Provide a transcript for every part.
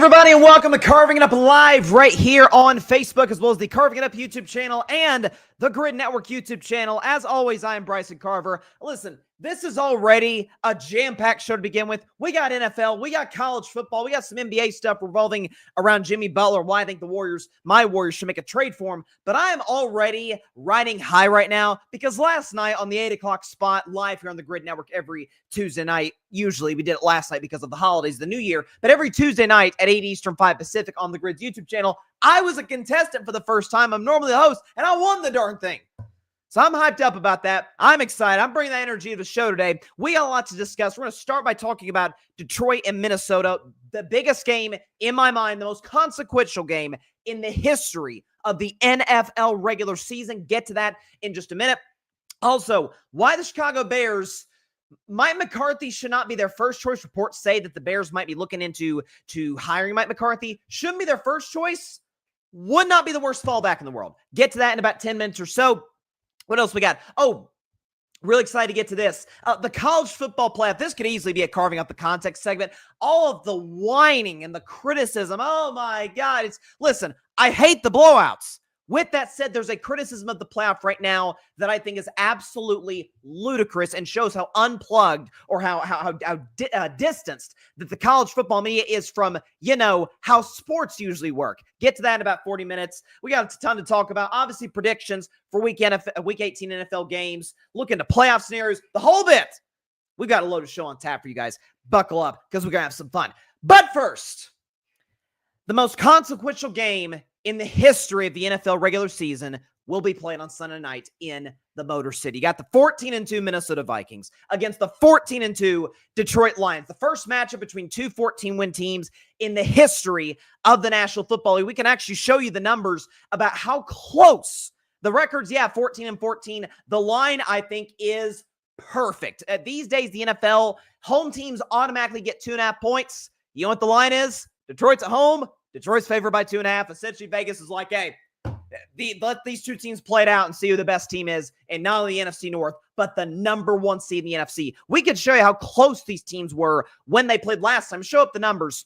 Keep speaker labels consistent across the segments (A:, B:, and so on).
A: everybody, and welcome to Carving It Up Live right here on Facebook, as well as the Carving It Up YouTube channel and the Grid Network YouTube channel. As always, I am Bryson Carver. Listen, this is already a jam-packed show to begin with. We got NFL, we got college football, we got some NBA stuff revolving around Jimmy Butler, why I think my Warriors should make a trade for him. But I am already riding high right now because last night on the 8 o'clock spot, live here on the Grid Network every Tuesday night, usually we did it last night because of the holidays, the new year, but every Tuesday night at 8 Eastern, 5 Pacific on the Grid's YouTube channel, I was a contestant for the first time. I'm normally the host, and I won the darn thing. So I'm hyped up about that. I'm excited. I'm bringing that energy to the show today. We got a lot to discuss. We're going to start by talking about Detroit and Minnesota, the biggest game in my mind, the most consequential game in the history of the NFL regular season. Get to that in just a minute. Also, why the Chicago Bears, Mike McCarthy should not be their first choice. Reports say that the Bears might be looking into hiring Mike McCarthy. Shouldn't be their first choice. Would not be the worst fallback in the world. Get to that in about 10 minutes or so. What else we got? Oh, really excited to get to this. The college football playoff. This could easily be a carving up the context segment. All of the whining and the criticism. Oh my God. Listen, I hate the blowouts. With that said, there's a criticism of the playoff right now that I think is absolutely ludicrous and shows how unplugged or how distanced that the college football media is from, how sports usually work. Get to that in about 40 minutes. We got a ton to talk about. Obviously, predictions for Week 18 NFL games. Look into playoff scenarios, the whole bit. We've got a load of show on tap for you guys. Buckle up because we're going to have some fun. But first, the most consequential game in the history of the NFL regular season will be played on Sunday night in the Motor City. You got the 14-2 Minnesota Vikings against the 14-2 Detroit Lions. The first matchup between two 14-win teams in the history of the National Football League. We can actually show you the numbers about how close the records. 14-14. The line, I think, is perfect. These days, the NFL, home teams automatically get 2.5 points. You know what the line is? Detroit's at home. Detroit's favored by 2.5. Essentially, Vegas is like, hey, let these two teams play it out and see who the best team is in not only the NFC North, but the number one seed in the NFC. We could show you how close these teams were when they played last time. Show up the numbers.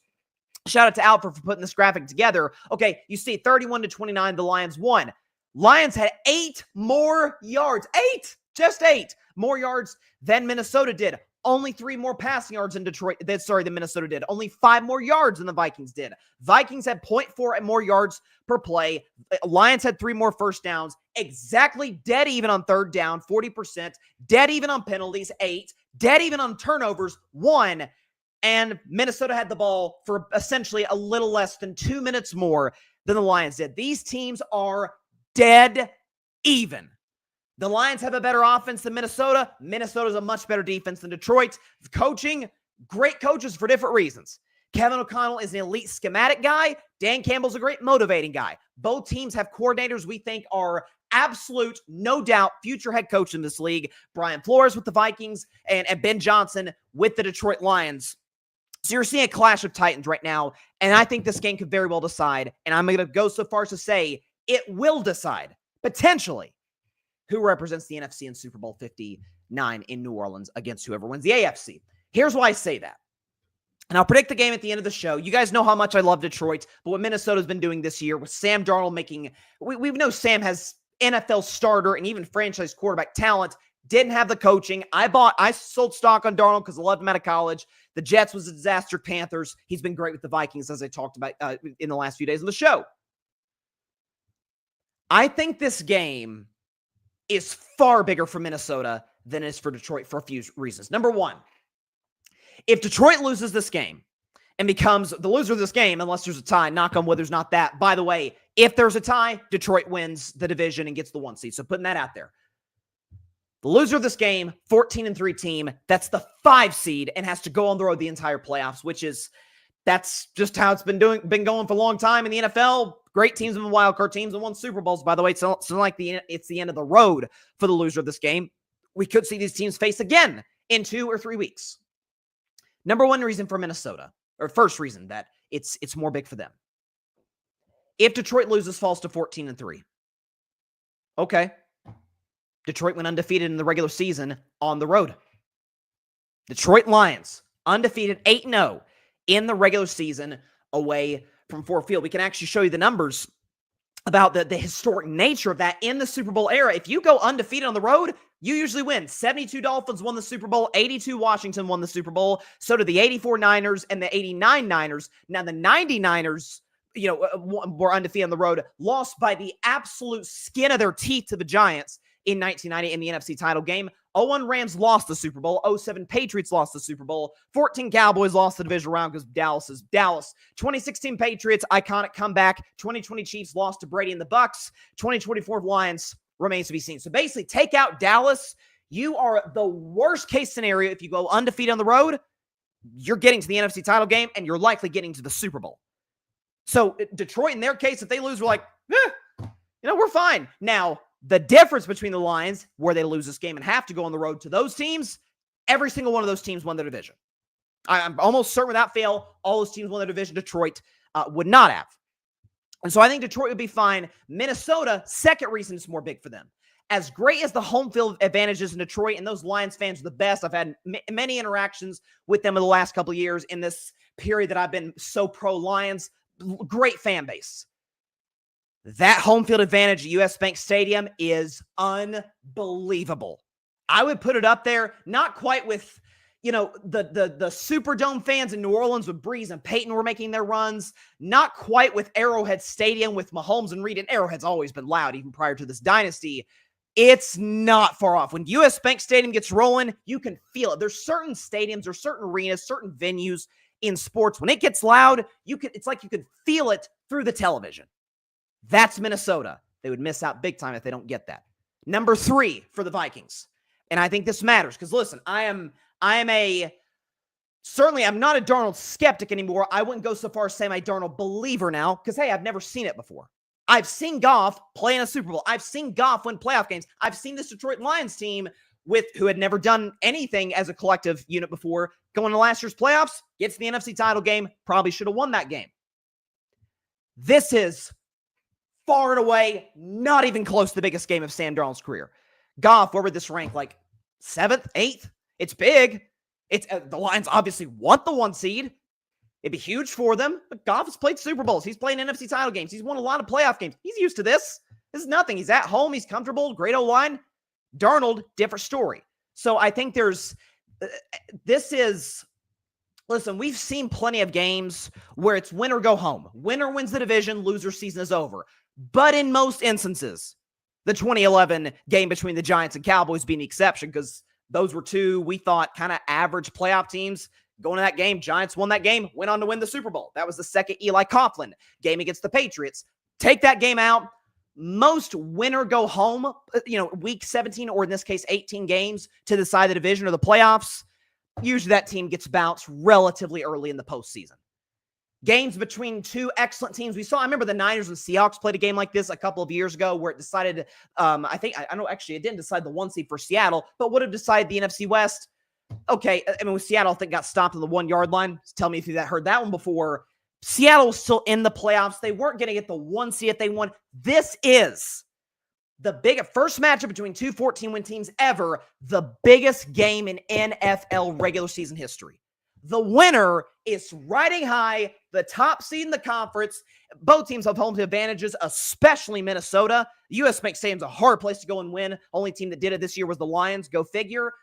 A: Shout out to Alfred for putting this graphic together. Okay, you see 31-29, the Lions won. Lions had 8 more yards. Just 8 more yards than Minnesota did. Only 3 more passing yards than Minnesota did. Only 5 more yards than the Vikings did. Vikings had 0.4 more yards per play. Lions had 3 more first downs. Exactly dead even on third down, 40%. Dead even on penalties, 8. Dead even on turnovers, 1. And Minnesota had the ball for essentially a little less than 2 minutes more than the Lions did. These teams are dead even. The Lions have a better offense than Minnesota. Minnesota's a much better defense than Detroit. Coaching, great coaches for different reasons. Kevin O'Connell is an elite schematic guy. Dan Campbell's a great motivating guy. Both teams have coordinators we think are absolute, no doubt, future head coach in this league. Brian Flores with the Vikings and Ben Johnson with the Detroit Lions. So you're seeing a clash of titans right now, and I think this game could very well decide, and I'm going to go so far as to say it will decide, potentially, who represents the NFC in Super Bowl 59 in New Orleans against whoever wins the AFC. Here's why I say that. And I'll predict the game at the end of the show. You guys know how much I love Detroit, but what Minnesota's been doing this year with Sam Darnold making, we know Sam has NFL starter and even franchise quarterback talent, didn't have the coaching. I sold stock on Darnold because I loved him out of college. The Jets was a disaster. Panthers, he's been great with the Vikings, as I talked about in the last few days of the show. I think this game is far bigger for Minnesota than it is for Detroit for a few reasons. Number one, if Detroit loses this game and becomes the loser of this game, unless there's a tie, knock on wood, there's not that. By the way, if there's a tie, Detroit wins the division and gets the 1 seed. So putting that out there. The loser of this game, 14-3 team, that's the 5 seed and has to go on the road the entire playoffs, that's just how it's been going for a long time in the NFL. Great teams and wildcard teams and won Super Bowls, by the way. It's not like it's the end of the road for the loser of this game. We could see these teams face again in 2 or 3 weeks. Number one reason for Minnesota, or first reason that it's more big for them. If Detroit loses, falls to 14-3. Okay. Detroit went undefeated in the regular season on the road. Detroit Lions, undefeated 8-0 in the regular season away from Ford Field. We can actually show you the numbers about the historic nature of that in the Super Bowl era. If you go undefeated on the road, you usually win. 72 Dolphins won the Super Bowl. 82 Washington won the Super Bowl. So did the 84 Niners and the 89 Niners. Now the 90 Niners, were undefeated on the road, lost by the absolute skin of their teeth to the Giants in 1990 in the NFC title game. 0-1 Rams lost the Super Bowl. 0-7 Patriots lost the Super Bowl. 14 Cowboys lost the divisional round because Dallas is Dallas. 2016 Patriots, iconic comeback. 2020 Chiefs lost to Brady and the Bucks. 2024 Lions remains to be seen. So basically, take out Dallas. You are the worst case scenario. If you go undefeated on the road, you're getting to the NFC title game and you're likely getting to the Super Bowl. So Detroit, in their case, if they lose, we're like, we're fine. Now, the difference between the Lions, where they lose this game and have to go on the road to those teams, every single one of those teams won their division. I'm almost certain without fail, all those teams won their division. Detroit would not have. And so I think Detroit would be fine. Minnesota, second reason it's more big for them. As great as the home field advantage is in Detroit, and those Lions fans are the best. I've had many interactions with them in the last couple of years in this period that I've been so pro-Lions. Great fan base. That home field advantage at US Bank Stadium is unbelievable. I would put it up there, not quite with, the Superdome fans in New Orleans with Breeze and Peyton were making their runs, not quite with Arrowhead Stadium with Mahomes and Reed, and Arrowhead's always been loud even prior to this dynasty. It's not far off. When US Bank Stadium gets rolling, you can feel it. There's certain stadiums or certain arenas, certain venues in sports. When it gets loud, it's like you could feel it through the television. That's Minnesota. They would miss out big time if they don't get that. Number 3 for the Vikings. And I think this matters because listen, I'm not a Darnold skeptic anymore. I wouldn't go so far as say I'm a Darnold believer now because, hey, I've never seen it before. I've seen Goff play in a Super Bowl. I've seen Goff win playoff games. I've seen this Detroit Lions team who had never done anything as a collective unit before, going to last year's playoffs, gets to the NFC title game, probably should have won that game. This is far and away not even close to the biggest game of Sam Darnold's career. Goff, where would this rank? Like 7th, 8th? It's big. It's the Lions obviously want the 1 seed. It'd be huge for them, but Goff has played Super Bowls. He's playing NFC title games. He's won a lot of playoff games. He's used to this. This is nothing. He's at home. He's comfortable. Great O-line. Darnold, different story. So I think listen, we've seen plenty of games where it's win or go home. Winner wins the division, loser season is over. But in most instances, the 2011 game between the Giants and Cowboys being the exception because those were 2, we thought, kind of average playoff teams. Going to that game, Giants won that game, went on to win the Super Bowl. That was the second Eli Coughlin game against the Patriots. Take that game out. Most winner go home, week 17, or in this case, 18 games to decide the division or the playoffs. Usually that team gets bounced relatively early in the postseason. Games between 2 excellent teams. I remember the Niners and Seahawks played a game like this a couple of years ago where it decided, it didn't decide the 1 seed for Seattle, but would have decided the NFC West. Okay, with Seattle, I think got stopped on the 1-yard line. Tell me if you heard that one before. Seattle was still in the playoffs. They weren't going to get the 1 seed if they won. This is the first matchup between 2 14-win teams ever, the biggest game in NFL regular season history. The winner is riding high, the top seed in the conference. Both teams have home field advantages, especially Minnesota. The US Bank Stadium's a hard place to go and win. Only team that did it this year was the Lions. Go figure.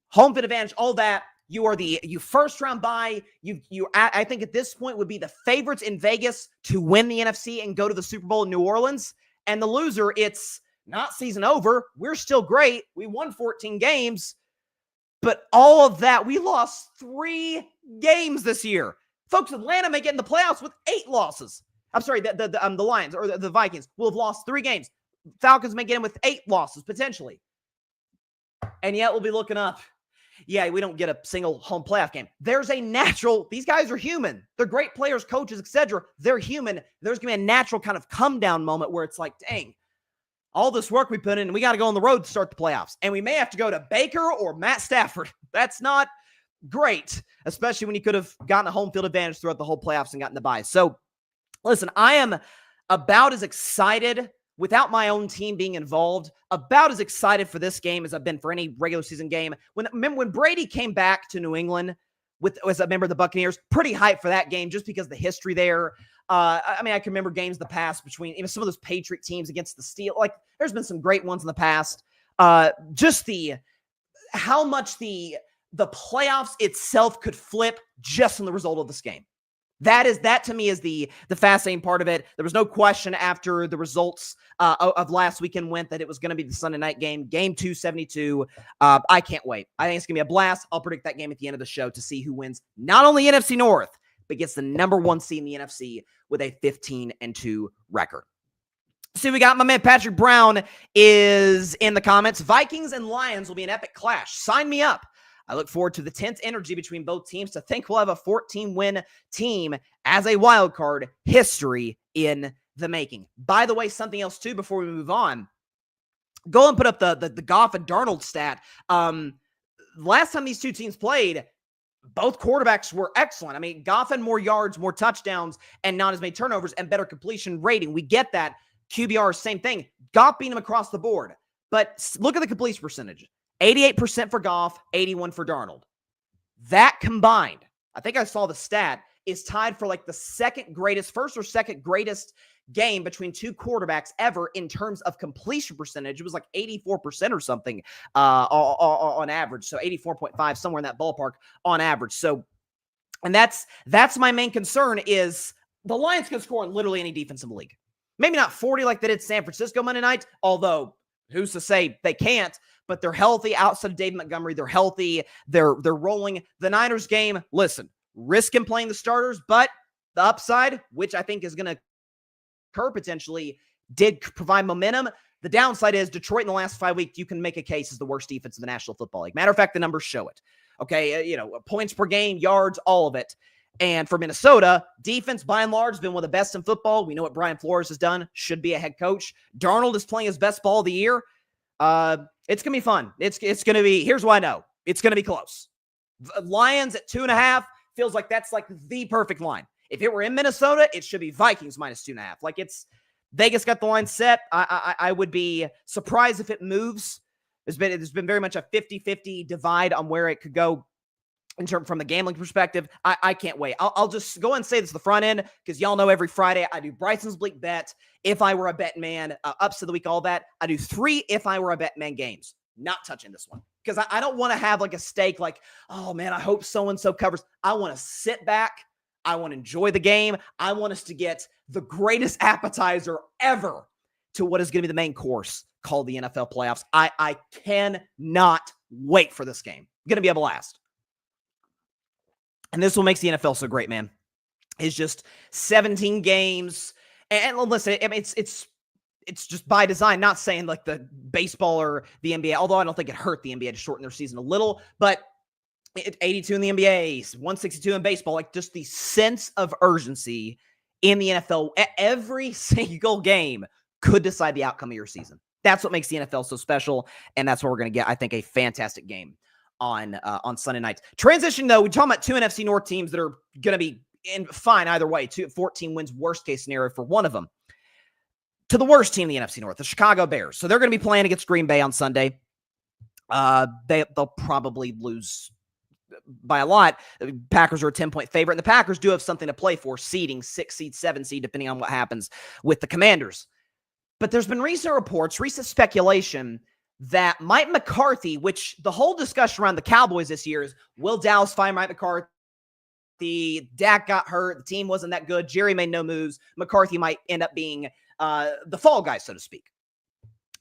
A: Home field advantage, all that. You are you first round bye. I think at this point would be the favorites in Vegas to win the NFC and go to the Super Bowl in New Orleans. And the loser, it's not season over. We're still great. We won 14 games. But all of that, we lost 3 games this year. Folks, Atlanta may get in the playoffs with 8 losses. I'm sorry, the Lions or the Vikings will have lost 3 games. Falcons may get in with 8 losses, potentially. And yet we'll be looking up. Yeah, we don't get a single home playoff game. There's a natural, these guys are human. They're great players, coaches, etc. They're human. There's going to be a natural kind of come down moment where it's like, dang, all this work we put in, we got to go on the road to start the playoffs. And we may have to go to Baker or Matt Stafford. That's not great, especially when you could have gotten a home field advantage throughout the whole playoffs and gotten the bye. So, listen, I am about as excited, without my own team being involved, about as excited for this game as I've been for any regular season game. When Brady came back to New England, as a member of the Buccaneers. Pretty hyped for that game just because of the history there. I mean, I can remember games in the past between even some of those Patriot teams against the Steelers. Like, there's been some great ones in the past. Just how much the playoffs itself could flip just from the result of this game. That to me is the fascinating part of it. There was no question after the results of last weekend went that it was going to be the Sunday night game, game 272. I can't wait. I think it's going to be a blast. I'll predict that game at the end of the show to see who wins not only NFC North, but gets the number 1 seed in the NFC with a 15-2 record. See, we got my man Patrick Brown is in the comments. Vikings and Lions will be an epic clash. Sign me up. I look forward to the tense energy between both teams. To think we'll have a 14-win team as a wild card. History in the making. By the way, something else too before we move on. Go and put up the Goff and Darnold stat. Last time these two teams played, both quarterbacks were excellent. I mean, Goff had more yards, more touchdowns, and not as many turnovers and better completion rating. We get that. QBR, same thing. Goff beat him across the board. But look at the completion percentage. 88% for Goff, 81% for Darnold. That combined, I think I saw the stat, is tied for like the first or second greatest game between two quarterbacks ever in terms of completion percentage. It was like 84% or something on average. So 84.5, somewhere in that ballpark on average. So, and that's my main concern is the Lions can score on literally any defense in the league. Maybe not 40 like they did San Francisco Monday night, although who's to say they can't, but they're healthy outside of David Montgomery. They're healthy. They're rolling. The Niners game, listen, risk in playing the starters, but the upside, which I think is going to occur potentially, did provide momentum. The downside is Detroit in the last 5 weeks, you can make a case as the worst defense in the National Football League. Matter of fact, the numbers show it. Okay, points per game, yards, all of it. And for Minnesota, defense, by and large, has been one of the best in football. We know what Brian Flores has done. Should be a head coach. Darnold is playing his best ball of the year. It's going to be fun. It's going to be, here's why I know. It's going to be close. Lions at 2.5 feels like that's like the perfect line. If it were in Minnesota, it should be Vikings minus 2.5. Like Vegas got the line set. I would be surprised if it moves. There's been very much a 50-50 divide on where it could go from the gambling perspective. I can't wait. I'll just go and say this at the front end because y'all know every Friday I do Bryson's Bleak bet. If I were a Bettin Man, ups of the week, all that. I do 3 if I were a Bettin Man games. Not touching this one because I don't want to have like a stake like, oh man, I hope so-and-so covers. I want to sit back. I want to enjoy the game. I want us to get the greatest appetizer ever to what is going to be the main course called the NFL playoffs. I cannot wait for this game. Going to be a blast. And this is what makes the NFL so great, man. It's just 17 games. And listen, I mean, it's just by design, not saying like the baseball or the NBA, although I don't think it hurt the NBA to shorten their season a little, but 82 in the NBA, 162 in baseball, like just the sense of urgency in the NFL. Every single game could decide the outcome of your season. That's what makes the NFL so special, and that's what we're going to get, I think, a fantastic game on Sunday nights. Transition, though, we're talking about 2 NFC North teams that are going to be fine either way. 14 wins, worst case scenario for one of them. To the worst team in the NFC North, the Chicago Bears. So they're going to be playing against Green Bay on Sunday. They'll probably lose by a lot. The Packers are a 10-point favorite, and the Packers do have something to play for, seeding 6 seed, 7 seed, depending on what happens with the Commanders. But there's been recent reports, recent speculation that Mike McCarthy, which the whole discussion around the Cowboys this year is, will Dallas fire Mike McCarthy? Dak got hurt. The team wasn't that good. Jerry made no moves. McCarthy might end up being the fall guy, so to speak.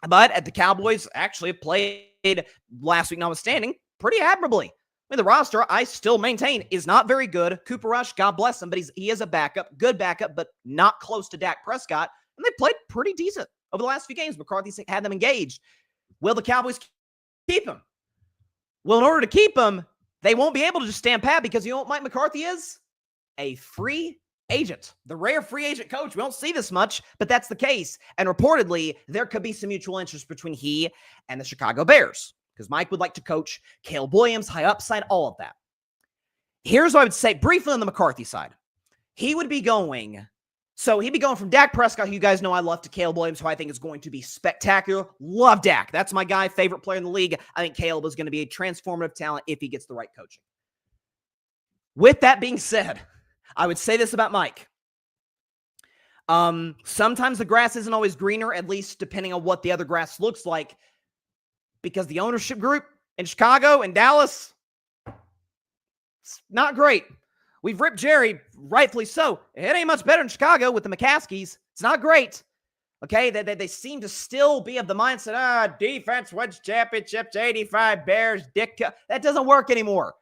A: But at the Cowboys actually played last week notwithstanding pretty admirably. I mean, the roster, I still maintain, is not very good. Cooper Rush, God bless him, but he is a backup, good backup, but not close to Dak Prescott. And they played pretty decent over the last few games. McCarthy had them engaged. Will the Cowboys keep him? Well, in order to keep him, they won't be able to just stand pat because you know what Mike McCarthy is? A free agent. The rare free agent coach. We don't see this much, but that's the case. And reportedly, there could be some mutual interest between he and the Chicago Bears because Mike would like to coach Caleb Williams, high upside, all of that. Here's what I would say briefly on the McCarthy side. He'd be going from Dak Prescott, who you guys know I love, to Caleb Williams, who I think is going to be spectacular. Love Dak. That's my guy, favorite player in the league. I think Caleb is going to be a transformative talent if he gets the right coaching. With that being said, I would say this about Mike. Sometimes the grass isn't always greener, at least depending on what the other grass looks like, because the ownership group in Chicago and Dallas, it's not great. We've ripped Jerry, rightfully so. It ain't much better in Chicago with the McCaskies. It's not great. Okay, they seem to still be of the mindset, defense wins championships, 85 Bears, dick. That doesn't work anymore.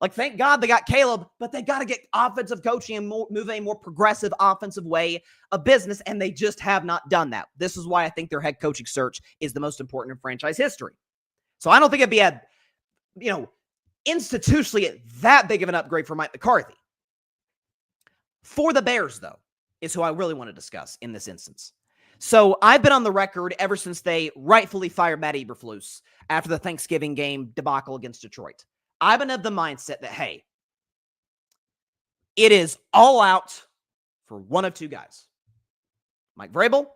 A: Like, thank God they got Caleb, but they got to get offensive coaching and move a more progressive offensive way of business, and they just have not done that. This is why I think their head coaching search is the most important in franchise history. So I don't think it'd be institutionally that big of an upgrade for Mike McCarthy. For the Bears, though, is who I really want to discuss in this instance. So I've been on the record ever since they rightfully fired Matt Eberflus after the Thanksgiving game debacle against Detroit. I've been of the mindset that, hey, it is all out for one of two guys. Mike Vrabel,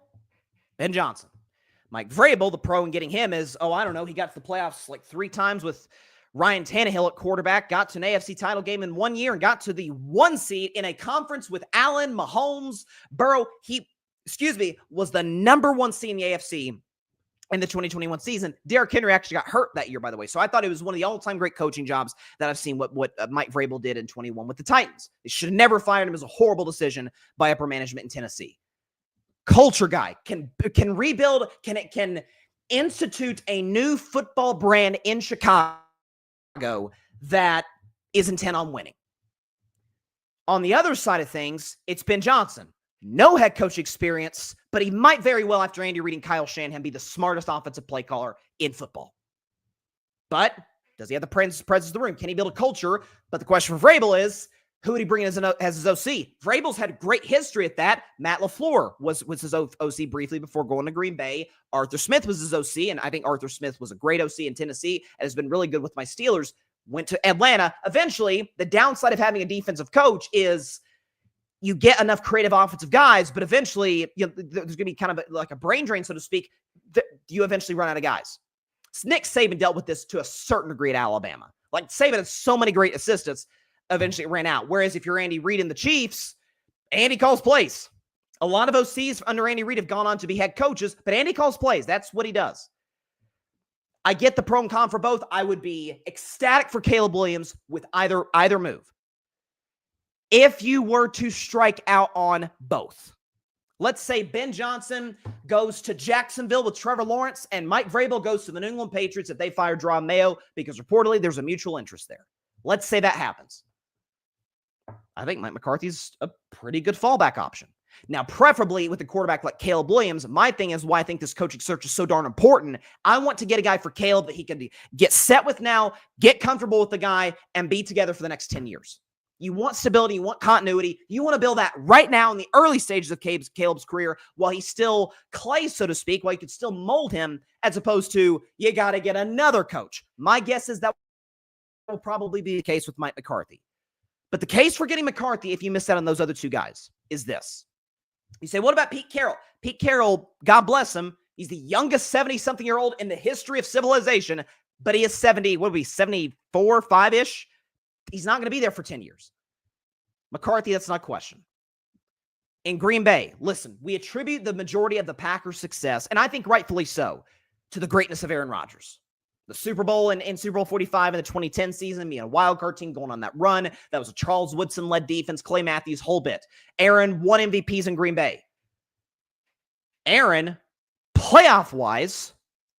A: Ben Johnson. Mike Vrabel, the pro in getting him is, he got to the playoffs like 3 times with Ryan Tannehill at quarterback, got to an AFC title game in 1 year and got to the 1 seed in a conference with Allen, Mahomes, Burrow. He was the number 1 seed in the AFC in the 2021 season. Derrick Henry actually got hurt that year, by the way. So I thought it was one of the all-time great coaching jobs that I've seen what Mike Vrabel did in 21 with the Titans. They should have never fired him. It was a horrible decision by upper management in Tennessee. Culture guy, can rebuild, can institute a new football brand in Chicago that is intent on winning. On the other side of things, it's Ben Johnson. No head coach experience, but he might very well, after Andy Reid and Kyle Shanahan, be the smartest offensive play caller in football. But does he have the presence of the room? Can he build a culture? But the question for Vrabel is, who would he bring in as his OC? Vrabel's had great history at that. Matt LaFleur was his OC briefly before going to Green Bay. Arthur Smith was his OC, and I think Arthur Smith was a great OC in Tennessee and has been really good with my Steelers. Went to Atlanta. Eventually, the downside of having a defensive coach is you get enough creative offensive guys, but eventually there's going to be kind of like a brain drain, so to speak. You eventually run out of guys. Nick Saban dealt with this to a certain degree at Alabama. Like, Saban had so many great assistants, eventually it ran out. Whereas if you're Andy Reid and the Chiefs, Andy calls plays. A lot of OCs under Andy Reid have gone on to be head coaches, but Andy calls plays. That's what he does. I get the pro and con for both. I would be ecstatic for Caleb Williams with either move. If you were to strike out on both, let's say Ben Johnson goes to Jacksonville with Trevor Lawrence and Mike Vrabel goes to the New England Patriots if they fire Jerome Mayo, because reportedly there's a mutual interest there. Let's say that happens. I think Mike McCarthy's a pretty good fallback option. Now, preferably with a quarterback like Caleb Williams, my thing is why I think this coaching search is so darn important. I want to get a guy for Caleb that he can get set with now, get comfortable with the guy, and be together for the next 10 years. You want stability. You want continuity. You want to build that right now in the early stages of Caleb's career while he's still clay, so to speak, while you could still mold him, as opposed to you got to get another coach. My guess is that will probably be the case with Mike McCarthy. But the case for getting McCarthy, if you miss out on those other two guys, is this. You say, what about Pete Carroll? Pete Carroll, God bless him, he's the youngest 70-something-year-old in the history of civilization, but he is 74, 5-ish? He's not going to be there for 10 years. McCarthy, that's not a question. In Green Bay, listen, we attribute the majority of the Packers' success, and I think rightfully so, to the greatness of Aaron Rodgers. The Super Bowl in Super Bowl 45 in the 2010 season, being a wild card team going on that run. That was a Charles Woodson-led defense, Clay Matthews, whole bit. Aaron won MVPs in Green Bay. Aaron, playoff-wise,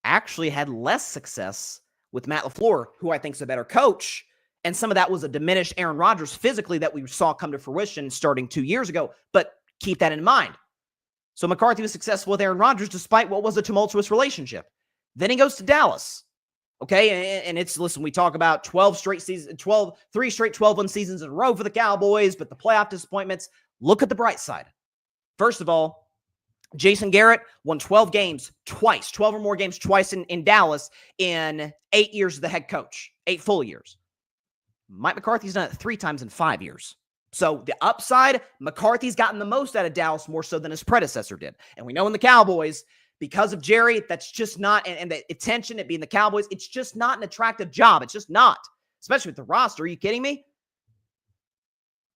A: actually had less success with Matt LaFleur, who I think is a better coach. And some of that was a diminished Aaron Rodgers physically that we saw come to fruition starting 2 years ago. But keep that in mind. So McCarthy was successful with Aaron Rodgers despite what was a tumultuous relationship. Then he goes to Dallas. Okay, and it's, listen, we talk about 3 straight 12-win seasons in a row for the Cowboys, but the playoff disappointments. Look at the bright side. First of all, Jason Garrett won 12 games twice, 12 or more games twice in Dallas in 8 years as the head coach, 8 full years. Mike McCarthy's done it 3 times in 5 years. So the upside, McCarthy's gotten the most out of Dallas more so than his predecessor did. And we know in the Cowboys, because of Jerry, that's just not, and the attention, it being the Cowboys, it's just not an attractive job. It's just not, especially with the roster. Are you kidding me?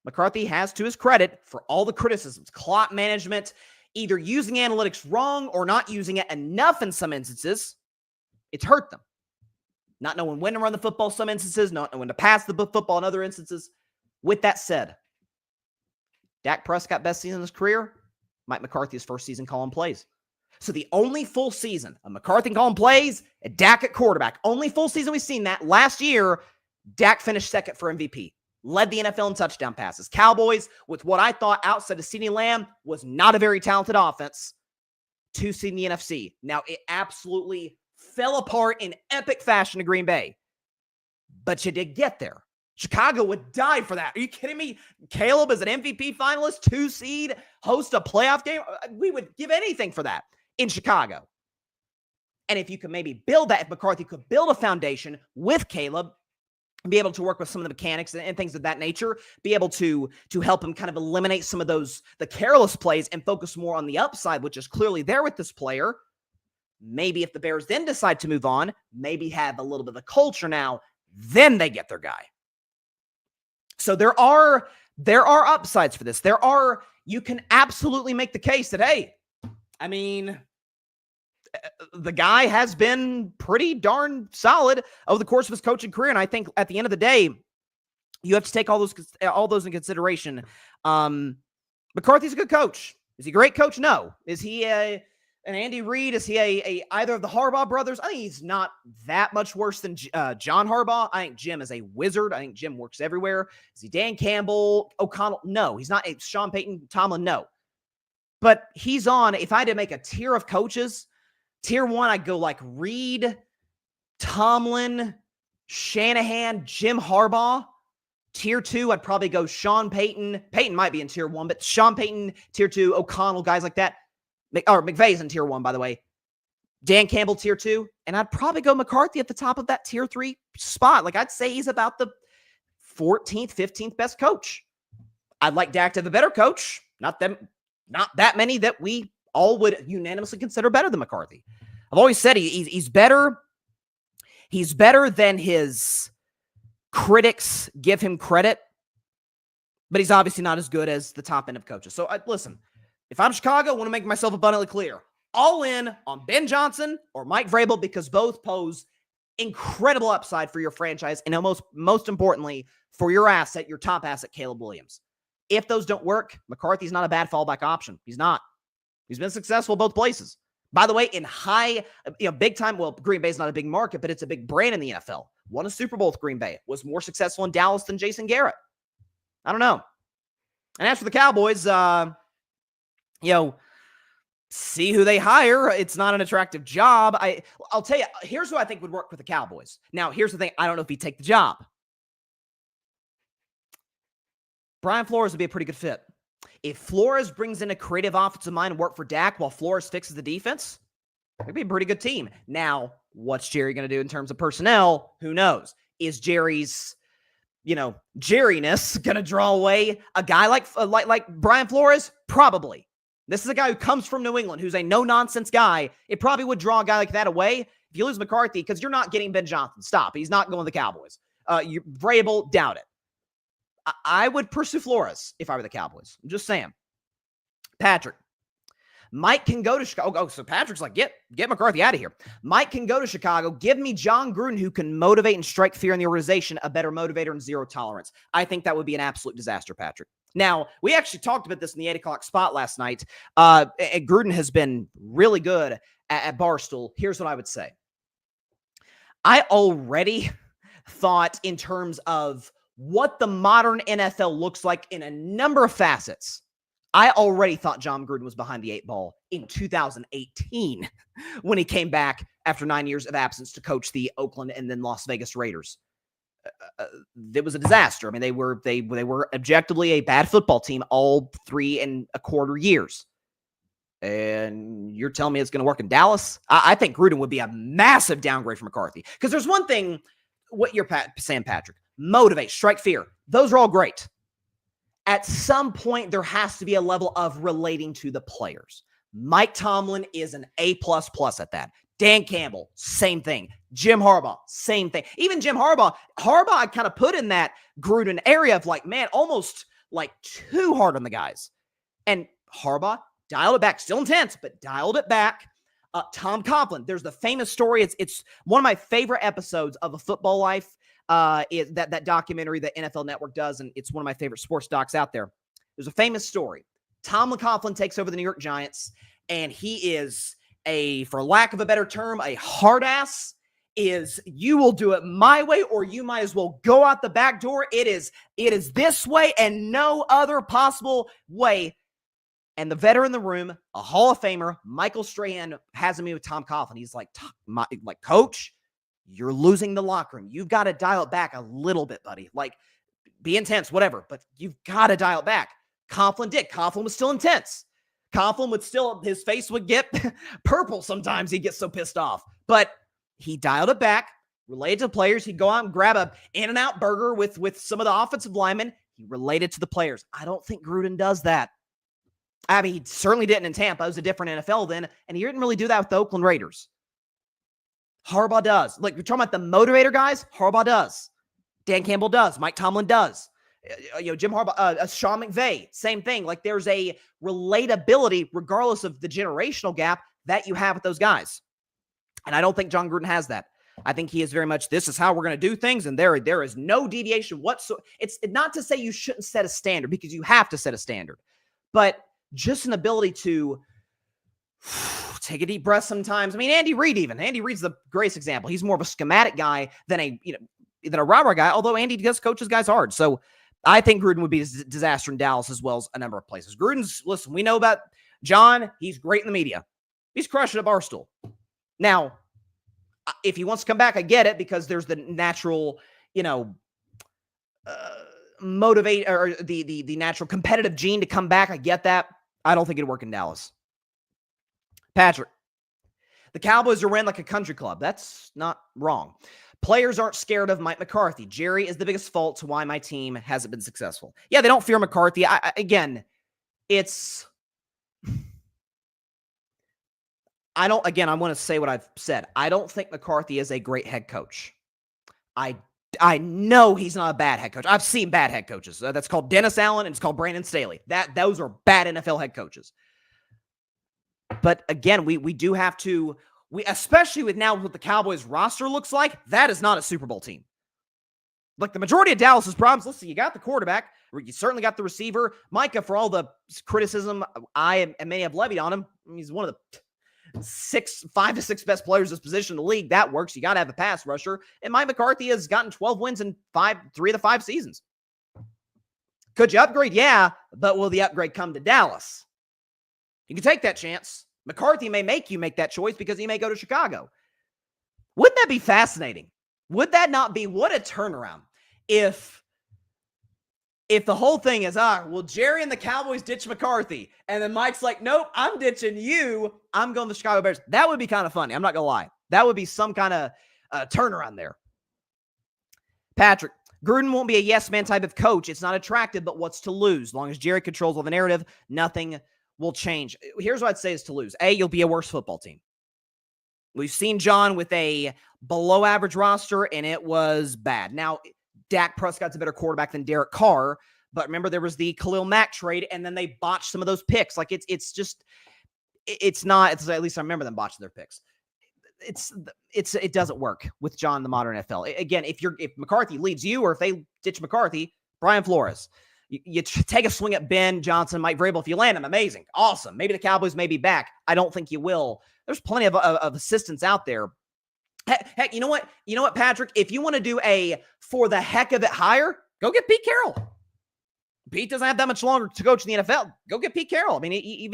A: McCarthy has, to his credit, for all the criticisms, clock management, either using analytics wrong or not using it enough in some instances, it's hurt them. Not knowing when to run the football some instances, not knowing when to pass the football in other instances. With that said, Dak Prescott best season of his career, Mike McCarthy's first season calling plays. So the only full season of McCarthy calling plays, and Dak at quarterback, only full season we've seen that. Last year, Dak finished second for MVP. Led the NFL in touchdown passes. Cowboys, with what I thought outside of CeeDee Lamb, was not a very talented offense. 2 seed in the NFC. Now, it absolutely fell apart in epic fashion to Green Bay. But you did get there. Chicago would die for that. Are you kidding me? Caleb is an MVP finalist, 2 seed, host a playoff game. We would give anything for that in Chicago. And if you could maybe build that, if McCarthy could build a foundation with Caleb, be able to work with some of the mechanics and things of that nature, be able to help him kind of eliminate some of those, the careless plays, and focus more on the upside, which is clearly there with this player. Maybe if the Bears then decide to move on, maybe have a little bit of the culture now, then they get their guy. So there are upsides for this. You can absolutely make the case that, hey, I mean, the guy has been pretty darn solid over the course of his coaching career. And I think at the end of the day, you have to take all those in consideration. McCarthy's a good coach. Is he a great coach? No. Is he an Andy Reid? Is he a either of the Harbaugh brothers? I think he's not that much worse than John Harbaugh. I think Jim is a wizard. I think Jim works everywhere. Is he Dan Campbell, O'Connell? No. He's not a Sean Payton, Tomlin? No. But he's on, if I had to make a tier of coaches, tier 1, I'd go like Reid, Tomlin, Shanahan, Jim Harbaugh. Tier 2, I'd probably go Sean Payton. Payton might be in tier 1, but Sean Payton, tier 2, O'Connell, guys like that. Or McVay's in tier 1, by the way. Dan Campbell, tier 2. And I'd probably go McCarthy at the top of that tier 3 spot. Like, I'd say he's about the 14th, 15th best coach. I'd like Dak to have a better coach. Not that many that we all would unanimously consider better than McCarthy. I've always said he's better. He's better than his critics give him credit, but he's obviously not as good as the top end of coaches. So listen, if I'm Chicago, I want to make myself abundantly clear. All in on Ben Johnson or Mike Vrabel, because both pose incredible upside for your franchise and most importantly for your asset, your top asset, Caleb Williams. If those don't work, McCarthy's not a bad fallback option. He's not. He's been successful both places. By the way, in high, big time, well, Green Bay's not a big market, but it's a big brand in the NFL. Won a Super Bowl with Green Bay. Was more successful in Dallas than Jason Garrett. I don't know. And as for the Cowboys, see who they hire. It's not an attractive job. I'll tell you, here's who I think would work with the Cowboys. Now, here's the thing. I don't know if he'd take the job. Brian Flores would be a pretty good fit. If Flores brings in a creative offensive mind and work for Dak while Flores fixes the defense, it'd be a pretty good team. Now, what's Jerry going to do in terms of personnel? Who knows? Is Jerry's, Jerryness going to draw away a guy like Brian Flores? Probably. This is a guy who comes from New England, who's a no-nonsense guy. It probably would draw a guy like that away. If you lose McCarthy, because you're not getting Ben Johnson. Stop. He's not going to the Cowboys. Vrabel, doubt it. I would pursue Flores if I were the Cowboys. I'm just saying. Patrick. Mike can go to Chicago. Oh, so Patrick's like, get McCarthy out of here. Mike can go to Chicago. Give me John Gruden, who can motivate and strike fear in the organization, a better motivator and zero tolerance. I think that would be an absolute disaster, Patrick. Now, we actually talked about this in the 8 o'clock spot last night. Gruden has been really good at Barstool. Here's what I would say. I already thought in terms of what the modern NFL looks like in a number of facets. I already thought John Gruden was behind the 8 ball in 2018 when he came back after 9 years of absence to coach the Oakland and then Las Vegas Raiders. It was a disaster. I mean, they were objectively a bad football team all 3.25 years. And you're telling me it's going to work in Dallas? I think Gruden would be a massive downgrade for McCarthy. Because there's one thing, what you're saying, Patrick, motivate, strike fear. Those are all great. At some point, there has to be a level of relating to the players. Mike Tomlin is an A++ at that. Dan Campbell, same thing. Jim Harbaugh, same thing. Even Jim Harbaugh I kind of put in that Gruden area of like, man, almost like too hard on the guys. And Harbaugh dialed it back. Still intense, but dialed it back. Tom Coughlin, there's the famous story. It's one of my favorite episodes of A Football Life. Is that documentary that NFL Network does, and it's one of my favorite sports docs out there. There's a famous story. Tom Coughlin takes over the New York Giants, and he is for lack of a better term, a hard ass. You will do it my way, or you might as well go out the back door. It is this way and no other possible way. And the veteran in the room, a Hall of Famer, Michael Strahan, has a meeting with Tom Coughlin. He's like, Coach, you're losing the locker room. You've got to dial it back a little bit, buddy. Like, be intense, whatever, but you've got to dial it back. Coughlin did. Coughlin was still intense. Coughlin would still, his face would get purple sometimes. He'd get so pissed off. But he dialed it back, related to players. He'd go out and grab a In-N-Out burger with some of the offensive linemen. He related to the players. I don't think Gruden does that. I mean, he certainly didn't in Tampa. It was a different NFL then, and he didn't really do that with the Oakland Raiders. Harbaugh does. Like, you're talking about the motivator guys? Harbaugh does. Dan Campbell does. Mike Tomlin does. Jim Harbaugh, Sean McVay, same thing. Like, there's a relatability, regardless of the generational gap, that you have with those guys. And I don't think John Gruden has that. I think he is very much, this is how we're going to do things, and there is no deviation whatsoever. It's not to say you shouldn't set a standard, because you have to set a standard. But just an ability to take a deep breath sometimes. I mean, Andy Reid even. Andy Reid's the greatest example. He's more of a schematic guy than a rah-rah guy, although Andy does coach his guys hard. So I think Gruden would be a disaster in Dallas as well as a number of places. Listen, we know about John. He's great in the media. He's crushing at Barstool. Now, if he wants to come back, I get it, because there's the natural, motivate, or the natural competitive gene to come back. I get that. I don't think it'd work in Dallas. Patrick, the Cowboys are ran like a country club. That's not wrong. Players aren't scared of Mike McCarthy. Jerry is the biggest fault to why my team hasn't been successful. Yeah, they don't fear McCarthy. I want to say what I've said. I don't think McCarthy is a great head coach. I know he's not a bad head coach. I've seen bad head coaches. That's called Dennis Allen, and it's called Brandon Staley. Those are bad NFL head coaches. But again, we do have to, especially with now what the Cowboys roster looks like, that is not a Super Bowl team. Like, the majority of Dallas's problems, listen, you got the quarterback, you certainly got the receiver. Micah, for all the criticism I and many have levied on him, he's one of the 5 to 6 best players in this position in the league. That works. You got to have a pass rusher. And Mike McCarthy has gotten 12 wins in 3 of the 5 seasons. Could you upgrade? Yeah, but will the upgrade come to Dallas? You can take that chance. McCarthy may make you make that choice because he may go to Chicago. Wouldn't that be fascinating? Would that not be, what a turnaround if the whole thing is, Jerry and the Cowboys ditch McCarthy, and then Mike's like, nope, I'm ditching you. I'm going to the Chicago Bears. That would be kind of funny. I'm not going to lie. That would be some kind of turnaround there. Patrick, Gruden won't be a yes-man type of coach. It's not attractive, but what's to lose? As long as Jerry controls all the narrative, nothing will change. Here's what I'd say is to lose. A, you'll be a worse football team. We've seen John with a below-average roster, and it was bad. Now, Dak Prescott's a better quarterback than Derek Carr, but remember there was the Khalil Mack trade, and then they botched some of those picks. Like, at least I remember them botching their picks. It doesn't work with John in the modern NFL. Again, if McCarthy leads you, or if they ditch McCarthy, Brian Flores, you take a swing at Ben Johnson, Mike Vrabel. If you land him, amazing, awesome. Maybe the Cowboys may be back. I don't think you will. There's plenty of assistants out there. Heck, you know what, Patrick? If you want to do a for the heck of it hire, go get Pete Carroll. Pete doesn't have that much longer to coach in the NFL. Go get Pete Carroll. I mean, he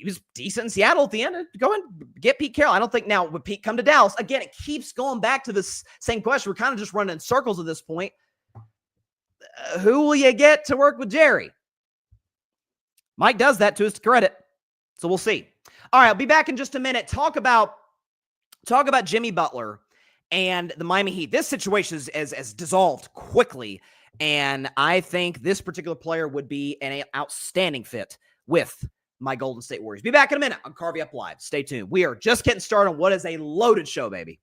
A: was decent in Seattle at the end. Go and get Pete Carroll. I don't think now would Pete come to Dallas. Again, it keeps going back to this same question. We're kind of just running in circles at this point. Who will you get to work with Jerry? Mike does that to his credit. So we'll see. All right, I'll be back in just a minute. Talk about Jimmy Butler and the Miami Heat. This situation has dissolved quickly, and I think this particular player would be an outstanding fit with my Golden State Warriors. Be back in a minute on Carvey Up Live. Stay tuned. We are just getting started on what is a loaded show, baby.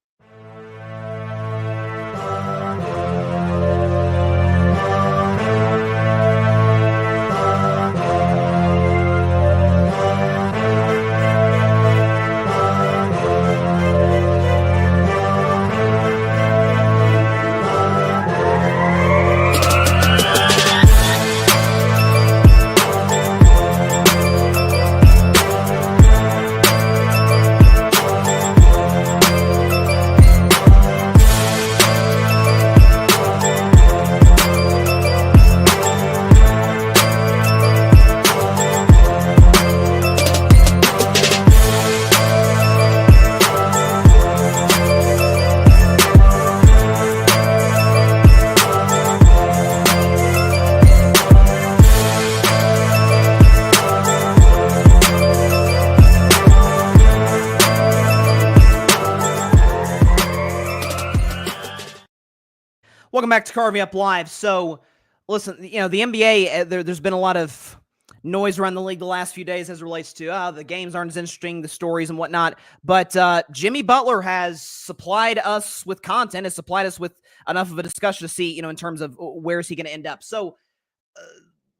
A: Welcome back to Carving Up Live. So, listen, the NBA, there's been a lot of noise around the league the last few days as it relates to the games aren't as interesting, the stories and whatnot. But Jimmy Butler has supplied us with content, has supplied us with enough of a discussion to see, in terms of where is he going to end up. So,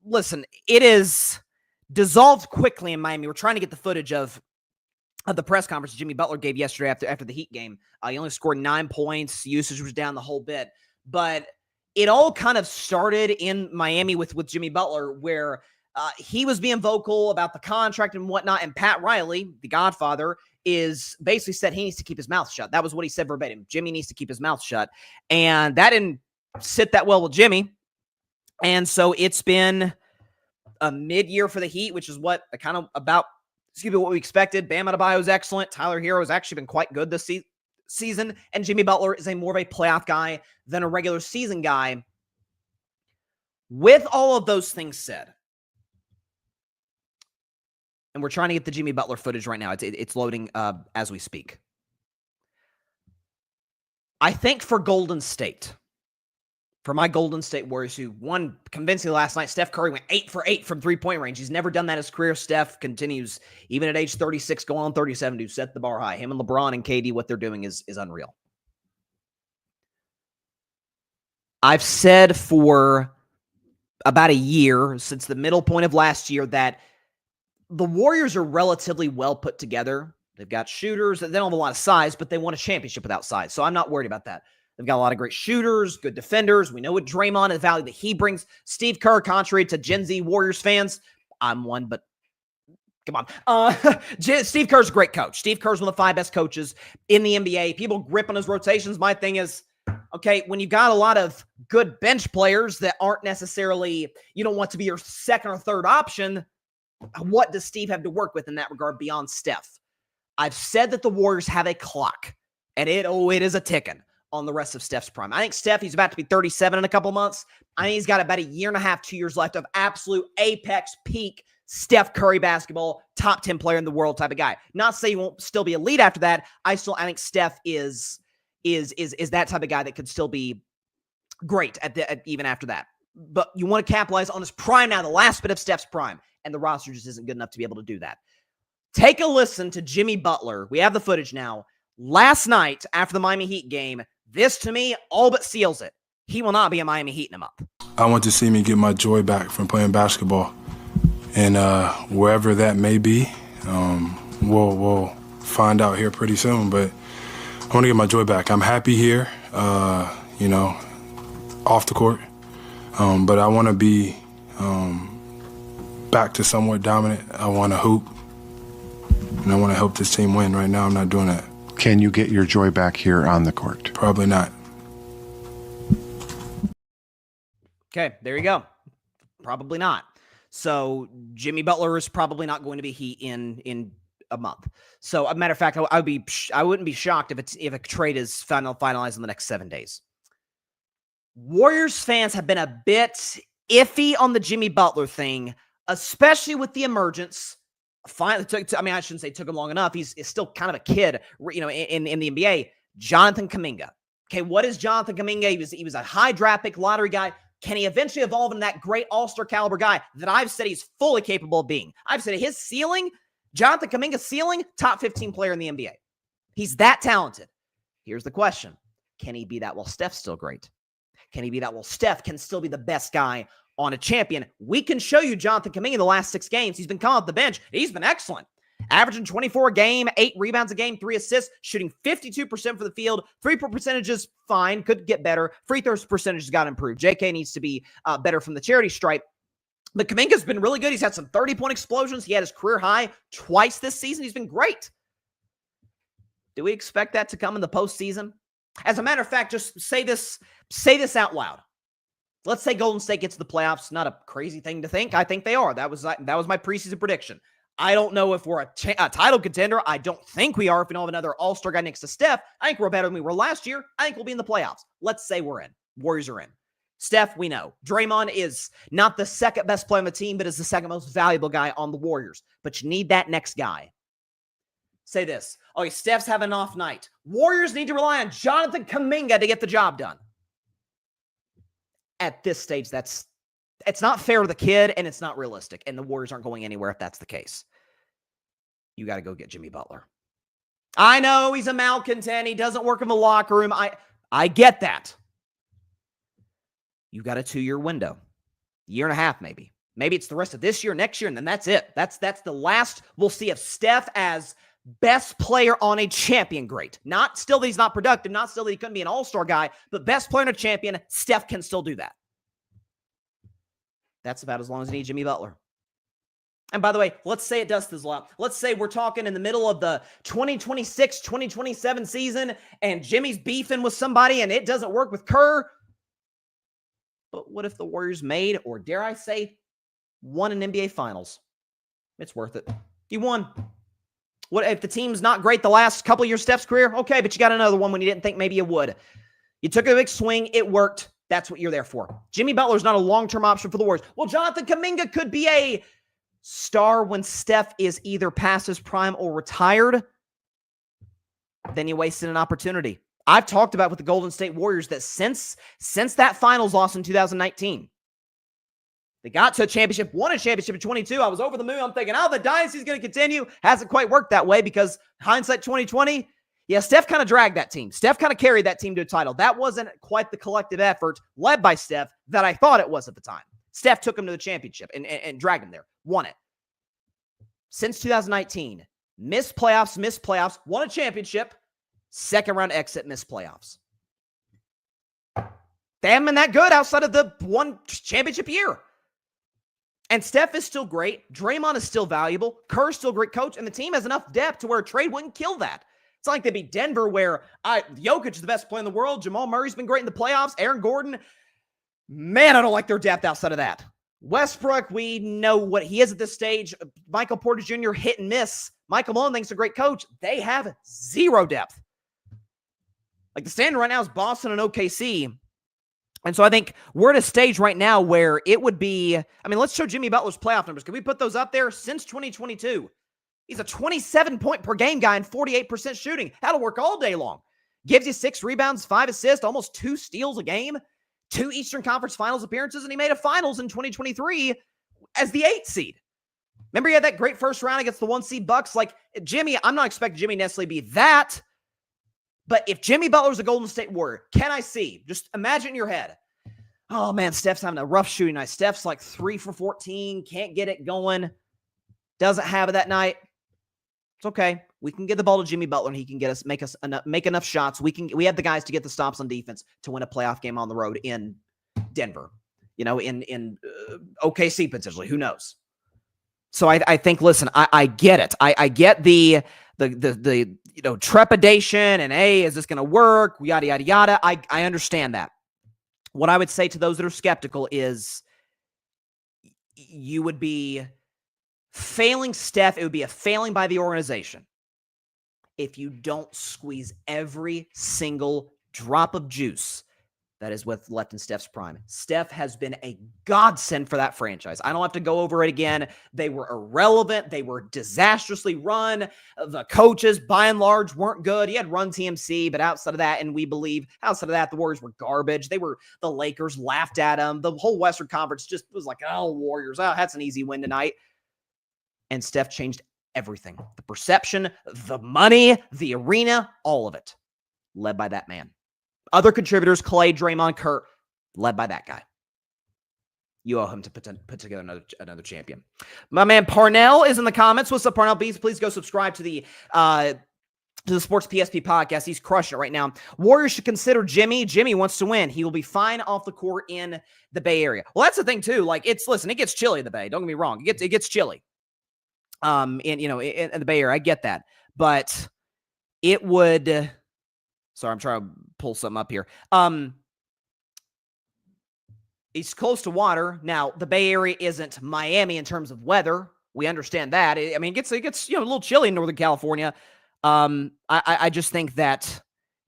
A: listen, it is dissolved quickly in Miami. We're trying to get the footage of the press conference Jimmy Butler gave yesterday after the Heat game. He only scored 9 points. Usage was down the whole bit. But it all kind of started in Miami with Jimmy Butler, where he was being vocal about the contract and whatnot. And Pat Riley, the Godfather, is basically said he needs to keep his mouth shut. That was what he said verbatim. Jimmy needs to keep his mouth shut. And that didn't sit that well with Jimmy. And so it's been a mid-year for the Heat, which is what what we expected. Bam Adebayo is excellent. Tyler Hero has actually been quite good this season. And Jimmy Butler is more of a playoff guy than a regular season guy. With all of those things said, and we're trying to get the Jimmy Butler footage right now. It's loading as we speak. I think for Golden State, for my Golden State Warriors, who won convincingly last night, Steph Curry went 8 for 8 from three-point range. He's never done that in his career. Steph continues, even at age 36, going on 37, to set the bar high. Him and LeBron and KD, what they're doing is unreal. I've said for about a year, since the middle point of last year, that the Warriors are relatively well put together. They've got shooters. They don't have a lot of size, but they won a championship without size. So I'm not worried about that. They've got a lot of great shooters, good defenders. We know what Draymond and the value that he brings. Steve Kerr, contrary to Gen Z Warriors fans, I'm one, but come on. Steve Kerr's a great coach. Steve Kerr's one of the 5 best coaches in the NBA. People grip on his rotations. My thing is, okay, when you got a lot of good bench players that aren't necessarily, you don't want to be your second or third option, what does Steve have to work with in that regard beyond Steph? I've said that the Warriors have a clock, and it is a ticking on the rest of Steph's prime. I think Steph, he's about to be 37 in a couple months. I think he's got about a year and a half, 2 years left of absolute apex peak Steph Curry basketball, top 10 player in the world type of guy. Not to say he won't still be elite after that. I think Steph is that type of guy that could still be great even after that. But you want to capitalize on his prime now, the last bit of Steph's prime, and the roster just isn't good enough to be able to do that. Take a listen to Jimmy Butler. We have the footage now. Last night after the Miami Heat game, this to me all but seals it. He will not be a Miami Heat in a month.
B: I want to see me get my joy back from playing basketball. And wherever that may be, we'll find out here pretty soon. But I want to get my joy back. I'm happy here, off the court. But I want to be back to somewhat dominant. I want to hoop. And I want to help this team win. Right now, I'm not doing that.
C: Can you get your joy back here on the court?
B: Probably not.
A: Okay, there you go. Probably not. So Jimmy Butler is probably not going to be Heat in a month. So, a matter of fact, I wouldn't be shocked if a trade is finalized in the next 7 days. Warriors fans have been a bit iffy on the Jimmy Butler thing, especially with the emergence. Finally, I shouldn't say it took him long enough. He's still kind of a kid, in the NBA. Jonathan Kuminga. Okay, what is Jonathan Kuminga? He was a high draft pick lottery guy. Can he eventually evolve into that great all-star caliber guy that I've said he's fully capable of being? I've said his ceiling, Jonathan Kuminga's ceiling, top 15 player in the NBA. He's that talented. Here's the question. Can he be that while Steph's still great? Can he be that while Steph can still be the best guy on a champion? We can show you Jonathan Kuminga in the last 6 games. He's been coming off the bench. He's been excellent. Averaging 24 a game, 8 rebounds a game, 3 assists, shooting 52% for the field. 3-point percentage is fine, could get better. Free throws percentage has got to improve. JK needs to be better from the charity stripe. But Kuminga's been really good. He's had some 30-point explosions. He had his career high twice this season. He's been great. Do we expect that to come in the postseason? As a matter of fact, just say this out loud. Let's say Golden State gets to the playoffs. Not a crazy thing to think. I think they are. That was my preseason prediction. I don't know if we're a title contender. I don't think we are if we don't have another all-star guy next to Steph. I think we're better than we were last year. I think we'll be in the playoffs. Let's say we're in. Warriors are in. Steph, we know. Draymond is not the second best player on the team, but is the second most valuable guy on the Warriors. But you need that next guy. Say this. Okay, Steph's having an off night. Warriors need to rely on Jonathan Kuminga to get the job done. at this stage, it's not fair to the kid, and it's not realistic, and the Warriors aren't going anywhere if that's the case. You got to go get Jimmy Butler. I know he's a malcontent. He doesn't work in the locker room. I get that. You got a 2-year window. Year and a half, maybe. Maybe it's the rest of this year, next year, and then that's it. That's the last we'll see of Steph as best player on a champion grade. Not still that he's not productive, not still that he couldn't be an all-star guy, but best player on a champion, Steph can still do that. That's about as long as you need Jimmy Butler. And by the way, let's say it does fizzle out. Let's say we're talking in the middle of the 2026, 2027 season, and Jimmy's beefing with somebody, and it doesn't work with Kerr. But what if the Warriors made, or dare I say, won an NBA Finals? It's worth it. You won. What if the team's not great the last couple of years of Steph's career? Okay, but you got another one when you didn't think maybe you would. You took a big swing. It worked. That's what you're there for. Jimmy Butler's not a long-term option for the Warriors. Well, Jonathan Kuminga could be a star when Steph is either past his prime or retired. Then you wasted an opportunity. I've talked about with the Golden State Warriors that since that finals loss in 2019, they got to a championship, won a championship in 22. I was over the moon. I'm thinking, the dynasty's going to continue. Hasn't quite worked that way because hindsight 2020, yeah, Steph kind of dragged that team. Steph kind of carried that team to a title. That wasn't quite the collective effort led by Steph that I thought it was at the time. Steph took him to the championship and dragged him there. Won it. Since 2019, missed playoffs, won a championship, second round exit, missed playoffs. They haven't been that good outside of the one championship year. And Steph is still great. Draymond is still valuable. Kerr's still a great coach. And the team has enough depth to where a trade wouldn't kill that. It's not like they'd be Denver where Jokic is the best player in the world. Jamal Murray's been great in the playoffs. Aaron Gordon. Man, I don't like their depth outside of that. Westbrook, we know what he is at this stage. Michael Porter Jr., hit and miss. Michael Malone thinks a great coach. They have zero depth. Like the standard right now is Boston and OKC. And so I think we're at a stage right now where it would be, let's show Jimmy Butler's playoff numbers. Can we put those up there? Since 2022, he's a 27-point per game guy and 48% shooting. That'll work all day long. Gives you 6 rebounds, 5 assists, almost 2 steals a game, 2 Eastern Conference Finals appearances, and he made a Finals in 2023 as the 8th seed. Remember he had that great first round against the 1 seed Bucks? Like, Jimmy, I'm not expecting Jimmy to necessarily be that. But if Jimmy Butler's a Golden State Warrior, can I see? Just imagine in your head. Oh, man, Steph's having a rough shooting night. Steph's like 3 for 14, can't get it going, doesn't have it that night. It's okay. We can get the ball to Jimmy Butler, and he can make enough shots. We have the guys to get the stops on defense to win a playoff game on the road in Denver, in OKC potentially. Who knows? So I think, listen, I get it. I get the trepidation and, hey, is this going to work? Yada, yada, yada. I understand that. What I would say to those that are skeptical is you would be failing Steph. It would be a failing by the organization if you don't squeeze every single drop of juice that is what's left in Steph's prime. Steph has been a godsend for that franchise. I don't have to go over it again. They were irrelevant. They were disastrously run. The coaches, by and large, weren't good. He had run TMC, but outside of that, and we believe outside of that, the Warriors were garbage. The Lakers laughed at them. The whole Western Conference just was like, Warriors, that's an easy win tonight. And Steph changed everything. The perception, the money, the arena, all of it. Led by that man. Other contributors, Clay, Draymond, Kerr, led by that guy. You owe him to put together another champion. My man Parnell is in the comments. What's up, Parnell? Please go subscribe to the Sports PSP podcast. He's crushing it right now. Warriors should consider Jimmy. Jimmy wants to win. He will be fine off the court in the Bay Area. Well, that's the thing too. Like it gets chilly in the Bay. Don't get me wrong. It gets chilly. In the Bay Area, I get that, but it would. Sorry, I'm trying to pull something up here. He's close to water. Now, the Bay Area isn't Miami in terms of weather. We understand that. It gets a little chilly in Northern California. I just think that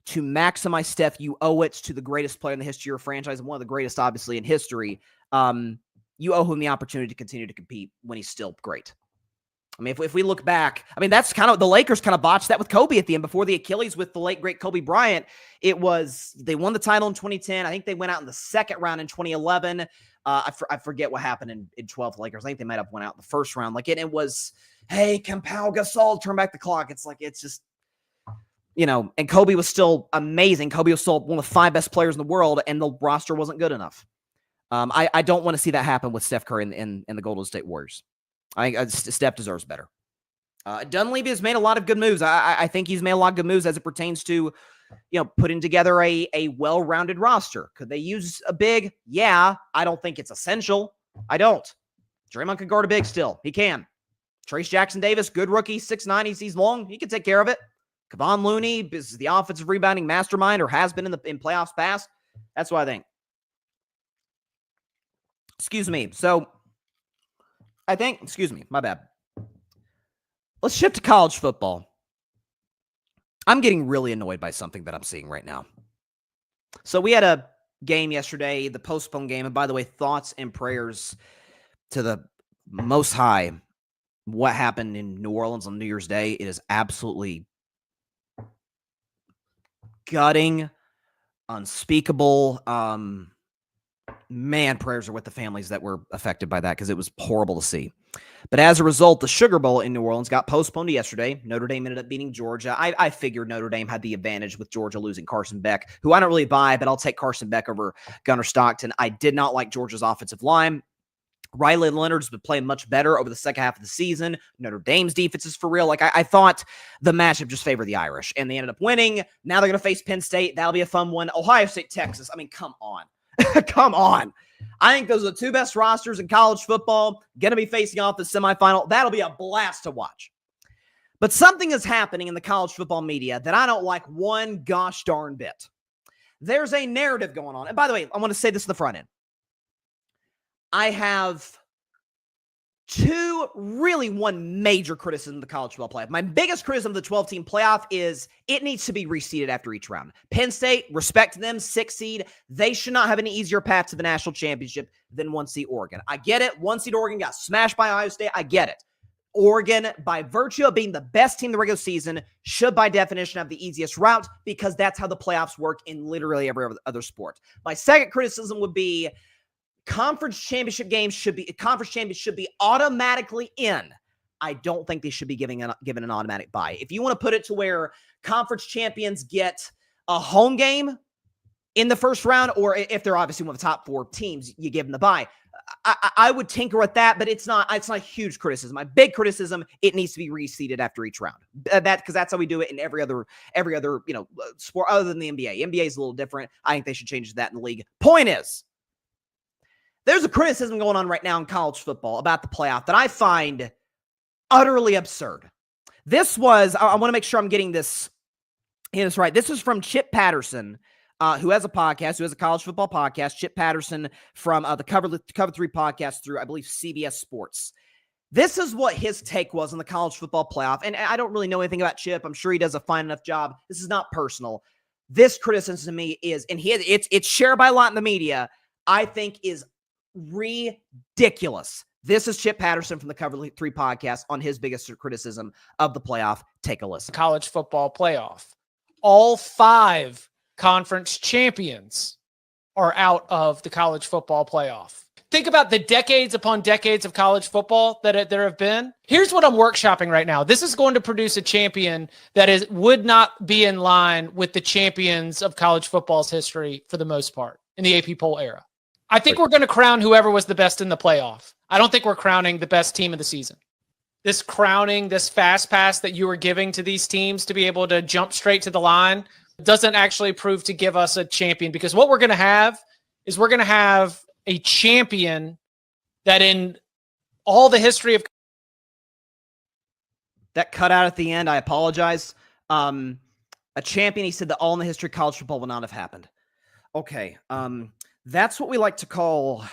A: to maximize Steph, you owe it to the greatest player in the history of your franchise, and one of the greatest, obviously, in history. You owe him the opportunity to continue to compete when he's still great. I mean, if we look back, I mean, that's kind of, the Lakers kind of botched that with Kobe at the end before the Achilles with the late, great Kobe Bryant. It was, they won the title in 2010. I think they went out in the second round in 2011. I forget what happened in 12 Lakers. I think they might have went out in the first round. Like it was, hey, can Pau Gasol turn back the clock? It's like, it's just, and Kobe was still amazing. Kobe was still one of the 5 best players in the world, and the roster wasn't good enough. I don't want to see that happen with Steph Curry and the Golden State Warriors. I think Steph deserves better. Dunleavy has made a lot of good moves. I think he's made a lot of good moves as it pertains to, putting together a well-rounded roster. Could they use a big? Yeah. I don't think it's essential. I don't. Draymond can guard a big still. He can. Trace Jackson-Davis, good rookie, 6'9", he's long. He can take care of it. Kevon Looney is the offensive rebounding mastermind, or has been in playoffs past. That's what I think. Excuse me. So, my bad. Let's shift to college football. I'm getting really annoyed by something that I'm seeing right now. So we had a game yesterday, the postponed game. And by the way, thoughts and prayers to the Most High. What happened in New Orleans on New Year's Day, it is absolutely gutting, unspeakable. Man, prayers are with the families that were affected by that, because it was horrible to see. But as a result, the Sugar Bowl in New Orleans got postponed to yesterday. Notre Dame ended up beating Georgia. I figured Notre Dame had the advantage with Georgia losing Carson Beck, who I don't really buy, but I'll take Carson Beck over Gunnar Stockton. I did not like Georgia's offensive line. Riley Leonard's been playing much better over the second half of the season. Notre Dame's defense is for real. Like, I thought the matchup just favored the Irish, and they ended up winning. Now they're going to face Penn State. That'll be a fun one. Ohio State, Texas. I mean, come on. Come on. I think those are the 2 best rosters in college football. Going to be facing off the semifinal. That'll be a blast to watch. But something is happening in the college football media that I don't like one gosh darn bit. There's a narrative going on. And by the way, I want to say this in the front end. I have one major criticism of the college football playoff. My biggest criticism of the 12-team playoff is it needs to be reseeded after each round. Penn State, respect to them, 6 seed. They should not have any easier path to the national championship than 1 seed Oregon. I get it. 1 seed Oregon got smashed by Ohio State. I get it. Oregon, by virtue of being the best team in the regular season, should by definition have the easiest route, because that's how the playoffs work in literally every other sport. My second criticism would be conference championship should be automatically in. I don't think they should be given an automatic bye. If you want to put it to where conference champions get a home game in the first round, or if they're obviously one of the top 4 teams, you give them the bye. I would tinker with that, but it's not a huge criticism. My big criticism, it needs to be reseeded after each round. Because that's how we do it in every other sport other than the NBA. NBA is a little different. I think they should change that in the league. Point is, there's a criticism going on right now in college football about the playoff that I find utterly absurd. This was, I want to make sure I'm getting this right. This is from Chip Patterson, who has a podcast, who has a college football podcast. Chip Patterson from the Cover 3 podcast through, I believe, CBS Sports. This is what his take was on the college football playoff. And I don't really know anything about Chip. I'm sure he does a fine enough job. This is not personal. This criticism to me is, and it's shared by a lot in the media, I think is ridiculous. This is Chip Patterson from the Cover 3 podcast on his biggest criticism of the playoff. Take a listen.
D: College football playoff. All 5 conference champions are out of the college football playoff. Think about the decades upon decades of college football that there have been. Here's what I'm workshopping right now. This is going to produce a champion that would not be in line with the champions of college football's history for the most part in the AP poll era. I think we're going to crown whoever was the best in the playoff. I don't think we're crowning the best team of the season. This crowning, this fast pass that you were giving to these teams to be able to jump straight to the line doesn't actually prove to give us a champion, because what we're going to have is we're going to have a champion that in all the history of...
A: That cut out at the end, I apologize. A champion, he said, that all in the history of college football would not have happened. Okay, that's what we like to call,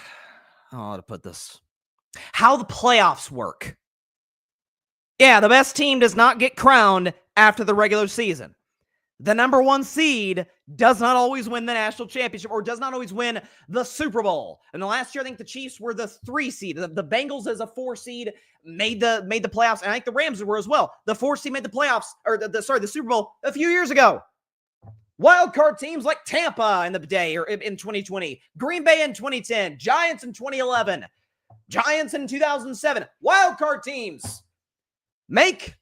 A: how to put this, how the playoffs work. Yeah, the best team does not get crowned after the regular season. the number 1 seed does not always win the national championship or does not always win the Super Bowl. And the last year, I think the Chiefs were the 3 seed. The Bengals as a 4 seed made the playoffs. And I think the Rams were as well. The 4 seed made the playoffs, or the Super Bowl a few years ago. Wild card teams like Tampa in the day or in 2020, Green Bay in 2010, Giants in 2011, Giants in 2007. Wild card teams make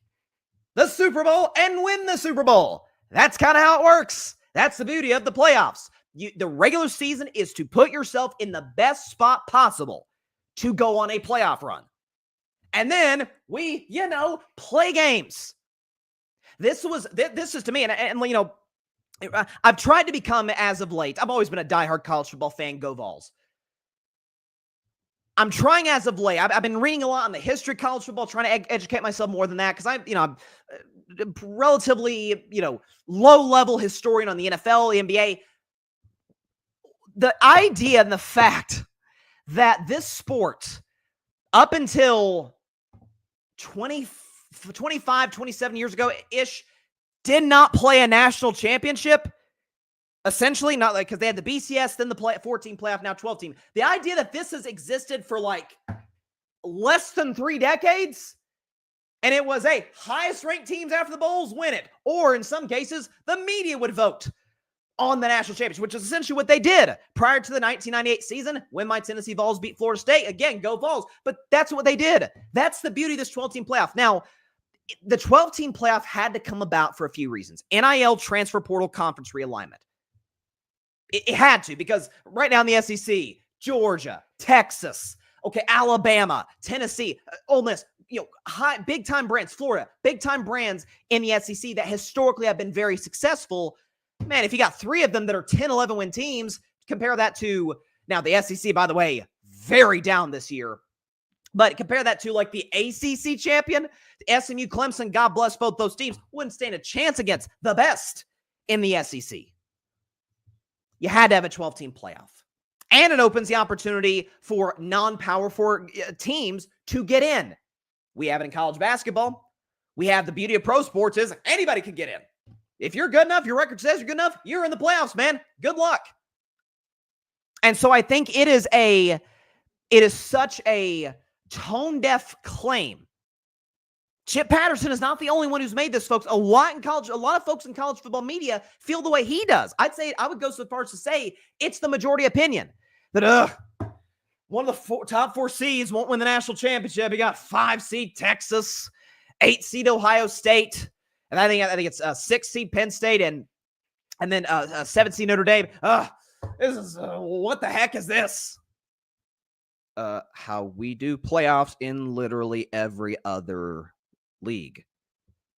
A: the Super Bowl and win the Super Bowl. That's kind of how it works. That's the beauty of the playoffs. The regular season is to put yourself in the best spot possible to go on a playoff run. And then we, play games. This is to me, and I've tried to become, as of late, I've always been a diehard college football fan, go Vols. I'm trying as of late. I've been reading a lot on the history of college football, trying to educate myself more than that because I'm relatively, low-level historian on the NFL, the NBA. The idea and the fact that this sport, up until 25, 27 years ago-ish, did not play a national championship, essentially, not like because they had the BCS, then the 14 playoff, now 12 team. The idea that this has existed for like less than 3 decades, and it was highest ranked teams after the bowls win it, or in some cases, the media would vote on the national championship, which is essentially what they did prior to the 1998 season when my Tennessee Vols beat Florida State. Again, go Vols, but that's what they did. That's the beauty of this 12-team playoff. Now, the 12-team playoff had to come about for a few reasons. NIL, transfer portal, conference realignment. It had to, because right now in the SEC, Georgia, Texas, Alabama, Tennessee, Ole Miss, big-time brands, Florida, big-time brands in the SEC that historically have been very successful. Man, if you got 3 of them that are 10, 11-win teams, compare that to, now the SEC, by the way, very down this year. But compare that to like the ACC champion, SMU, Clemson, God bless both those teams, wouldn't stand a chance against the best in the SEC. You had to have a 12-team playoff. And it opens the opportunity for non-Power 4 teams to get in. We have it in college basketball. We have the beauty of pro sports is anybody can get in. If you're good enough, your record says you're good enough, you're in the playoffs, man. Good luck. And so I think it is such a tone-deaf claim. Chip Patterson is not the only one who's made this, folks. A lot of folks in college football media feel the way he does. I would go so far as to say it's the majority opinion that one of the top 4 seeds won't win the national championship. You got 5 seed Texas, 8 seed Ohio State, and I think it's 6 seed Penn State, and then 7 seed Notre Dame. This is what the heck is this? How we do playoffs in literally every other league.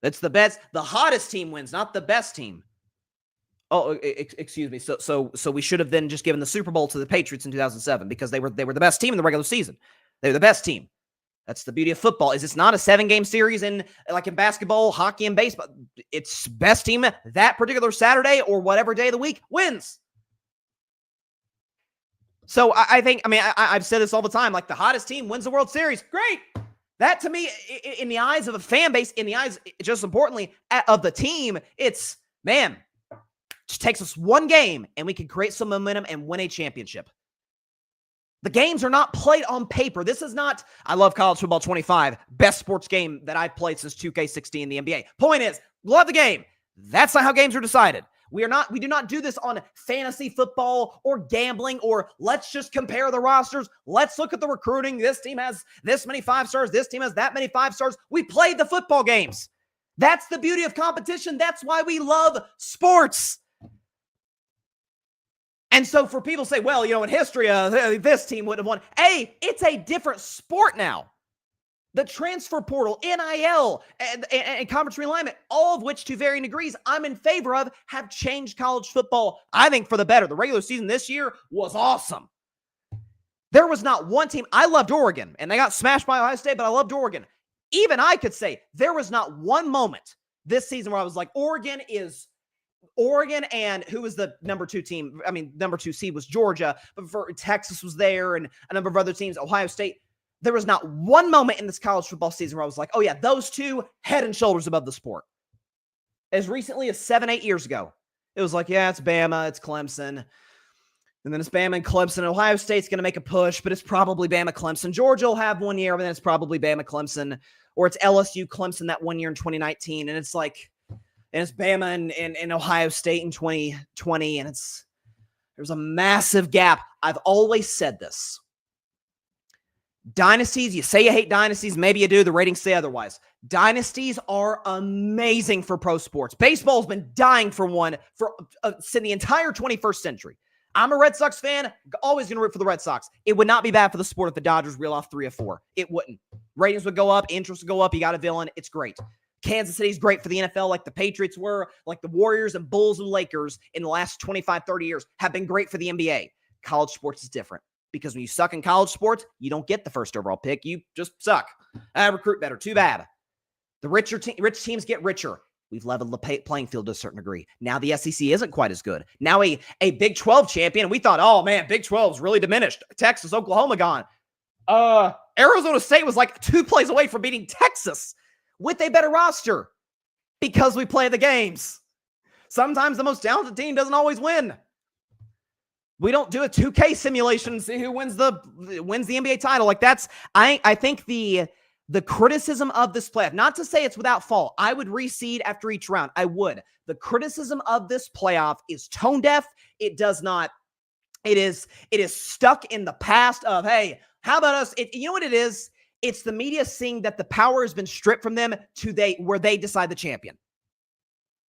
A: That's the best. The hottest team wins, not the best team. Oh, excuse me. So we should have then just given the Super Bowl to the Patriots in 2007 because they were the best team in the regular season. They were the best team. That's the beauty of football. Is it's not a 7-game series like in basketball, hockey, and baseball. It's best team that particular Saturday or whatever day of the week wins. So I think, I've said this all the time, like the hottest team wins the World Series. Great. That to me, in the eyes of a fan base, in the eyes, just importantly, of the team, it's, man, just takes us one game and we can create some momentum and win a championship. The games are not played on paper. This is not, I love college football 25, best sports game that I've played since 2K16 in the NBA. Point is, love the game. That's not how games are decided. We do not do this on fantasy football or gambling or let's just compare the rosters. Let's look at the recruiting. This team has this many 5 stars. This team has that many 5 stars. We play the football games. That's the beauty of competition. That's why we love sports. And so for people to say, well, in history, this team would have won. Hey, it's a different sport now. The transfer portal, NIL, and conference realignment, all of which to varying degrees I'm in favor of, have changed college football, I think, for the better. The regular season this year was awesome. There was not one team. I loved Oregon, and they got smashed by Ohio State, but I loved Oregon. Even I could say there was not one moment this season where I was like, Oregon, and who was the number 2 team? Number 2 seed was Georgia, but Texas was there, and a number of other teams, Ohio State. There was not one moment in this college football season where I was like, oh yeah, those 2 head and shoulders above the sport. as recently as 7-8 years ago. It was like, yeah, it's Bama, it's Clemson. And then it's Bama and Clemson. Ohio State's going to make a push, but it's probably Bama, Clemson. Georgia will have 1 year, but then it's probably Bama, Clemson. Or it's LSU, Clemson that 1 year in 2019. And it's like, and it's Bama and Ohio State in 2020. And there's a massive gap. I've always said this. Dynasties, you say you hate dynasties, maybe you do, the ratings say otherwise. Dynasties are amazing for pro sports. Baseball's been dying for one since the entire 21st century. I'm a Red Sox fan, always going to root for the Red Sox. It would not be bad for the sport if the Dodgers reel off 3 or 4. It wouldn't. Ratings would go up, interest would go up, you got a villain, it's great. Kansas City's great for the NFL like the Patriots were, like the Warriors and Bulls and Lakers in the last 25, 30 years have been great for the NBA. College sports is different because when you suck in college sports, you don't get the first overall pick. You just suck. Recruit better. Too bad. The rich teams get richer. We've leveled the playing field to a certain degree. Now the SEC isn't quite as good. Now a Big 12 champion, we thought, oh man, Big 12's really diminished. Texas, Oklahoma gone. Arizona State was like 2 plays away from beating Texas with a better roster because we play the games. Sometimes the most talented team doesn't always win. We don't do a 2K simulation and see who wins the NBA title. Like I think the criticism of this playoff, not to say it's without fault. I would reseed after each round. I would. The criticism of this playoff is tone deaf. It is stuck in the past of, hey, how about us? You know what it is? It's the media seeing that the power has been stripped from them where they decide the champion.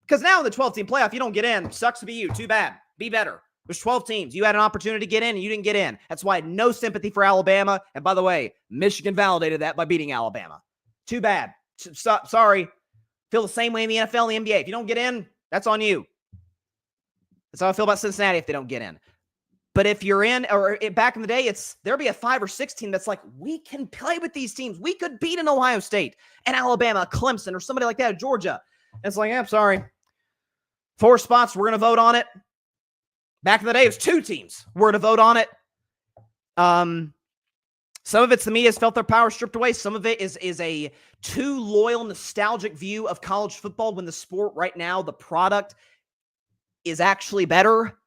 A: Because now in the 12-team playoff, you don't get in. Sucks to be you. Too bad. Be better. There's 12 teams. You had an opportunity to get in, and you didn't get in. That's why I had no sympathy for Alabama. And by the way, Michigan validated that by beating Alabama. Too bad. Sorry. Feel the same way in the NFL and the NBA. If you don't get in, that's on you. That's how I feel about Cincinnati if they don't get in. But if you're in, or back in the day, there'll be a 5 or 6 team that's like, we can play with these teams. We could beat an Ohio State, an Alabama, Clemson, or somebody like that, Georgia. And it's like, I'm sorry. 4 spots, we're going to vote on it. Back in the day, it was 2 teams were to vote on it. Some of it's the media's felt their power stripped away. Some of it is a too loyal, nostalgic view of college football when the sport right now, the product, is actually better.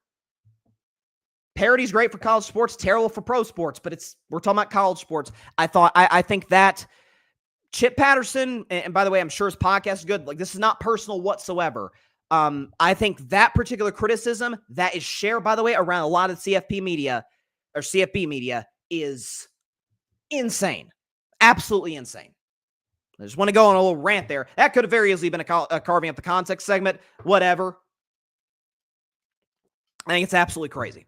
A: Parity's great for college sports, terrible for pro sports, but we're talking about college sports. I think that Chip Patterson, and by the way, I'm sure his podcast is good. Like, this is not personal whatsoever. I think that particular criticism that is shared, by the way, around a lot of CFP media or CFB media is insane. Absolutely insane. I just want to go on a little rant there. That could have very easily been a carving up the context segment. Whatever. I think it's absolutely crazy.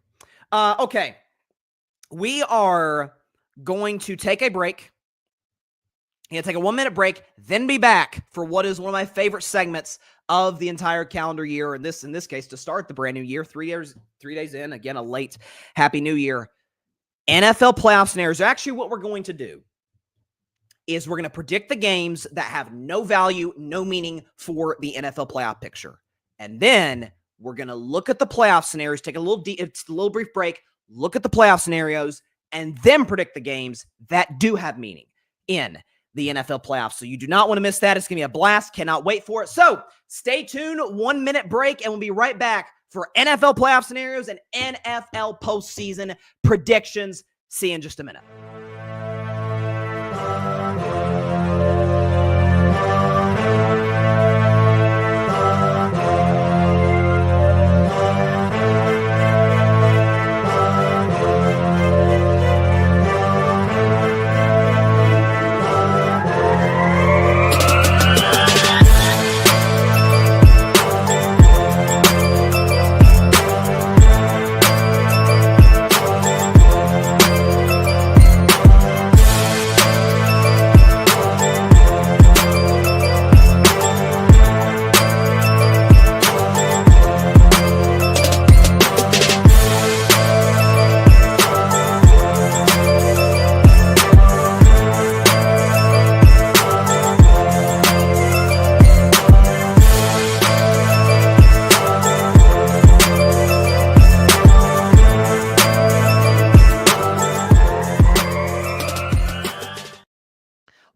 A: Okay. We are going to take a break. Going to take a 1-minute break, then be back for what is one of my favorite segments of the entire calendar year. And in this case, to start the brand new year, 3 days in, again, a late Happy New Year. NFL playoff scenarios. Actually, what we're going to do is we're going to predict the games that have no value, no meaning for the NFL playoff picture. And then we're going to look at the playoff scenarios, take a little brief break, look at the playoff scenarios, and then predict the games that do have meaning in the NFL playoffs. So you do not want to miss that. It's going to be a blast. Cannot wait for it. So stay tuned. 1-minute break, and we'll be right back for NFL playoff scenarios and NFL postseason predictions. See you in just a minute.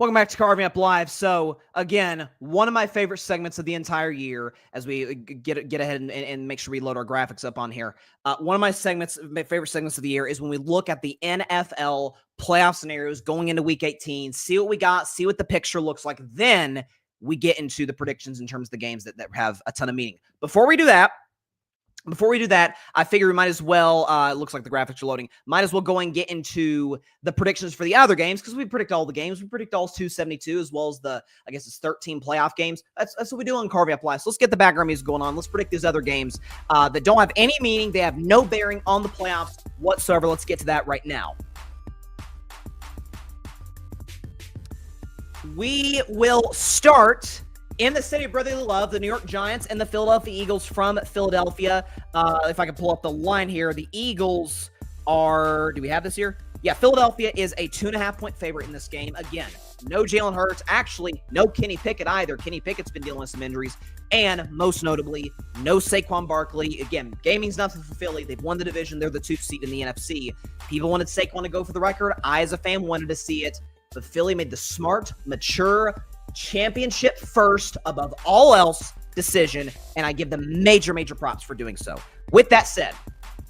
A: Welcome back to Carving Up Live. So, again, one of my favorite segments of the entire year, as we get ahead and make sure we load our graphics up on here. One of my favorite segments of the year is when we look at the NFL playoff scenarios going into Week 18, see what we got, see what the picture looks like. Then we get into the predictions in terms of the games that have a ton of meaning. Before we do that, I figure we might as well, it looks like the graphics are loading, might as well go and get into the predictions for the other games, because we predict all the games. We predict all 272 as well as I guess it's 13 playoff games. That's what we do on Carving Up Live. So let's get the background music going on. Let's predict these other games that don't have any meaning. They have no bearing on the playoffs whatsoever. Let's get to that right now. We will start in the city of brotherly love, the New York Giants and the Philadelphia Eagles from Philadelphia. If I can pull up the line here, the Eagles are, do we have this here? Yeah, Philadelphia is a 2.5-point favorite in this game. Again, no Jalen Hurts. Actually, no Kenny Pickett either. Kenny Pickett's been dealing with some injuries. And most notably, no Saquon Barkley. Again, gaming's nothing for Philly. They've won the division. They're the 2 seed in the NFC. People wanted Saquon to go for the record. I, as a fan, wanted to see it. But Philly made the smart, mature, championship first above all else decision, and I give them major props for doing so. With that said,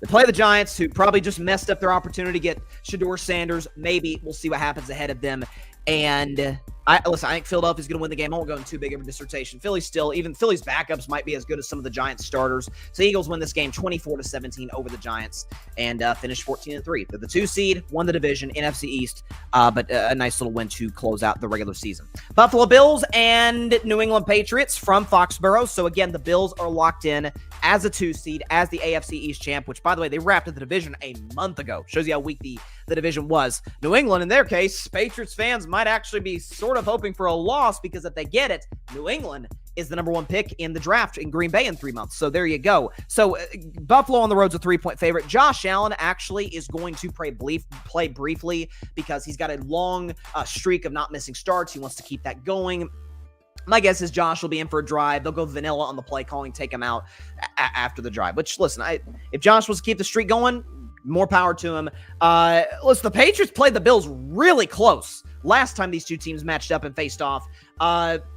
A: they play the Giants, who probably just messed up their opportunity to get Shedeur Sanders. Maybe we'll see what happens ahead of them. And I think Philadelphia's going to win the game. I won't go into too big of a dissertation. Philly's backups might be as good as some of the Giants starters. So Eagles win this game 24-17 over the Giants and finish 14-3. They're the 2 seed, won the division, NFC East, but a nice little win to close out the regular season. Buffalo Bills and New England Patriots from Foxborough. So again, the Bills are locked in as a 2 seed, as the AFC East champ, which, by the way, they wrapped up the division a month ago. Shows you how weak the division was. New England, in their case, Patriots fans might actually be sort of hoping for a loss, because if they get it, New England is the number 1 pick in the draft in Green Bay in 3 months. So there you go. So Buffalo on the road's a 3-point favorite. Josh Allen actually is going to play briefly because he's got a long streak of not missing starts. He wants to keep that going. My guess is Josh will be in for a drive. They'll go vanilla on the play calling, take him out after the drive. Which, listen, if Josh wants to keep the streak going, more power to him. Listen, the Patriots played the Bills really close last time these two teams matched up and faced off.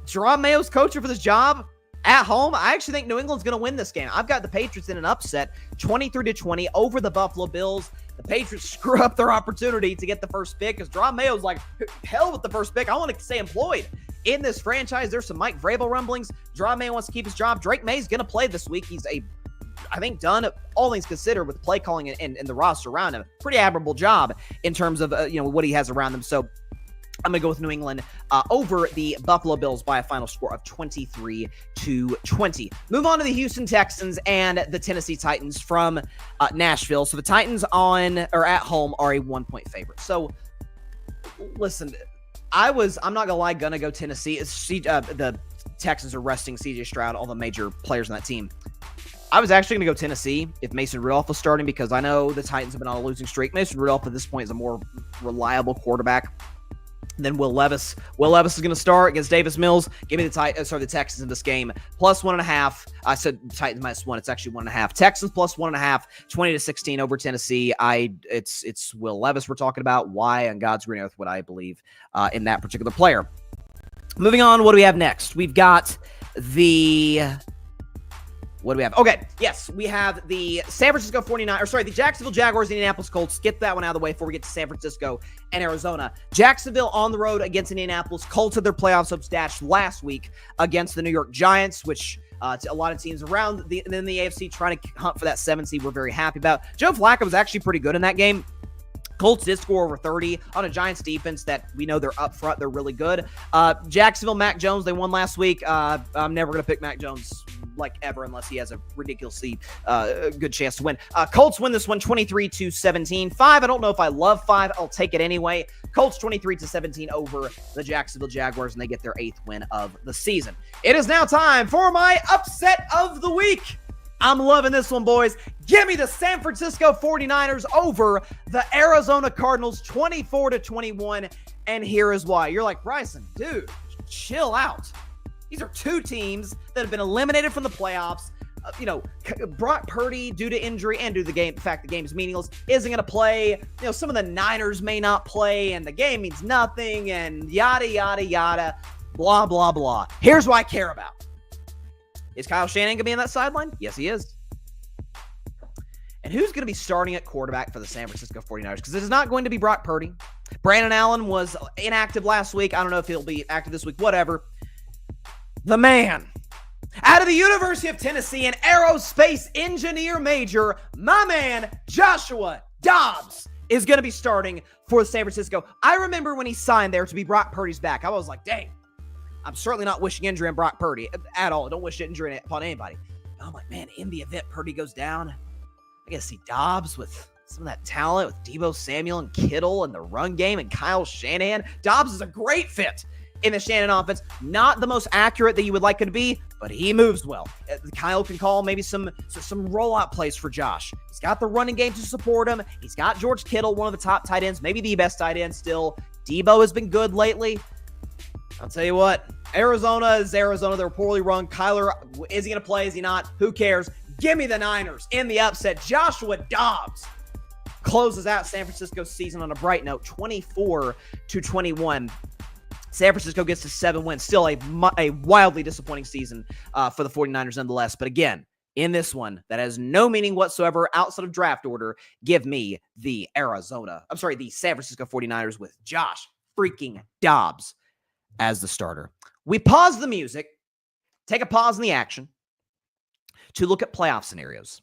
A: Jerome Mayo's coaching for this job at home. I actually think New England's going to win this game. I've got the Patriots in an upset, 23-20 over the Buffalo Bills. The Patriots screw up their opportunity to get the first pick because Jerome Mayo's like, hell with the first pick. I want to stay employed in this franchise. There's some Mike Vrabel rumblings. Jerome Mayo wants to keep his job. Drake May's going to play this week. He's I think done, all things considered, with play calling and the roster around him. Pretty admirable job in terms of what he has around them. So I'm going to go with New England over the Buffalo Bills by a final score of 23-20. Move on to the Houston Texans and the Tennessee Titans from Nashville. So the Titans at home are a 1-point favorite. So listen, I'm not going to go Tennessee. The Texans are resting C.J. Stroud, all the major players on that team. I was actually going to go Tennessee if Mason Rudolph was starting, because I know the Titans have been on a losing streak. Mason Rudolph at this point is a more reliable quarterback than Will Levis. Will Levis is going to start against Davis Mills. Give me the Texans in this game. Plus 1.5. I said Titans -1. It's actually 1.5. Texans plus 1.5. 20-16 over Tennessee. It's Will Levis we're talking about. Why on God's green earth would I believe in that particular player? Moving on, what do we have next? We've got what do we have? Okay, yes, we have the the Jacksonville Jaguars, Indianapolis Colts. Get that one out of the way before we get to San Francisco and Arizona. Jacksonville on the road against Indianapolis. Colts had their playoff hopes dashed last week against the New York Giants, which a lot of teams around in the AFC trying to hunt for that 7 seed we're very happy about. Joe Flacco was actually pretty good in that game. Colts did score over 30 on a Giants defense that we know they're up front. They're really good. Jacksonville, Mac Jones, they won last week. I'm never going to pick Mac Jones ever unless he has a ridiculously good chance to win. Colts win this one 23-17. 5, I don't know if I love 5. I'll take it anyway. Colts 23-17 over the Jacksonville Jaguars, and they get their 8th win of the season. It is now time for my upset of the week. I'm loving this one, boys. Give me the San Francisco 49ers over the Arizona Cardinals 24-21. And here is why. You're like, Bryson, dude, chill out. These are two teams that have been eliminated from the playoffs. Brock Purdy, due to injury and due to the fact the game is meaningless, isn't going to play. Some of the Niners may not play, and the game means nothing, and yada, yada, yada, blah, blah, blah. Here's what I care about. Is Kyle Shanahan going to be on that sideline? Yes, he is. And who's going to be starting at quarterback for the San Francisco 49ers? Because it is not going to be Brock Purdy. Brandon Allen was inactive last week. I don't know if he'll be active this week, whatever. The man, out of the University of Tennessee, an aerospace engineer major, my man, Joshua Dobbs, is going to be starting for San Francisco. I remember when he signed there to be Brock Purdy's back. I was like, dang, I'm certainly not wishing injury on Brock Purdy at all. Don't wish injury upon anybody. I'm like, man, in the event Purdy goes down, I got to see Dobbs with some of that talent with Deebo Samuel and Kittle and the run game and Kyle Shanahan. Dobbs is a great fit in the Shanahan offense. Not the most accurate that you would like it to be, but he moves well. Kyle can call maybe some rollout plays for Josh. He's got the running game to support him. He's got George Kittle, one of the top tight ends, maybe the best tight end still. Deebo has been good lately. I'll tell you what, Arizona is Arizona. They're poorly run. Kyler, is he going to play? Is he not? Who cares? Give me the Niners in the upset. Joshua Dobbs closes out San Francisco's season on a bright note, 24-21. San Francisco gets to 7 wins. Still a wildly disappointing season for the 49ers nonetheless. But again, in this one that has no meaning whatsoever outside of draft order, give me the the San Francisco 49ers with Josh freaking Dobbs as the starter. We pause the music, take a pause in the action to look at playoff scenarios.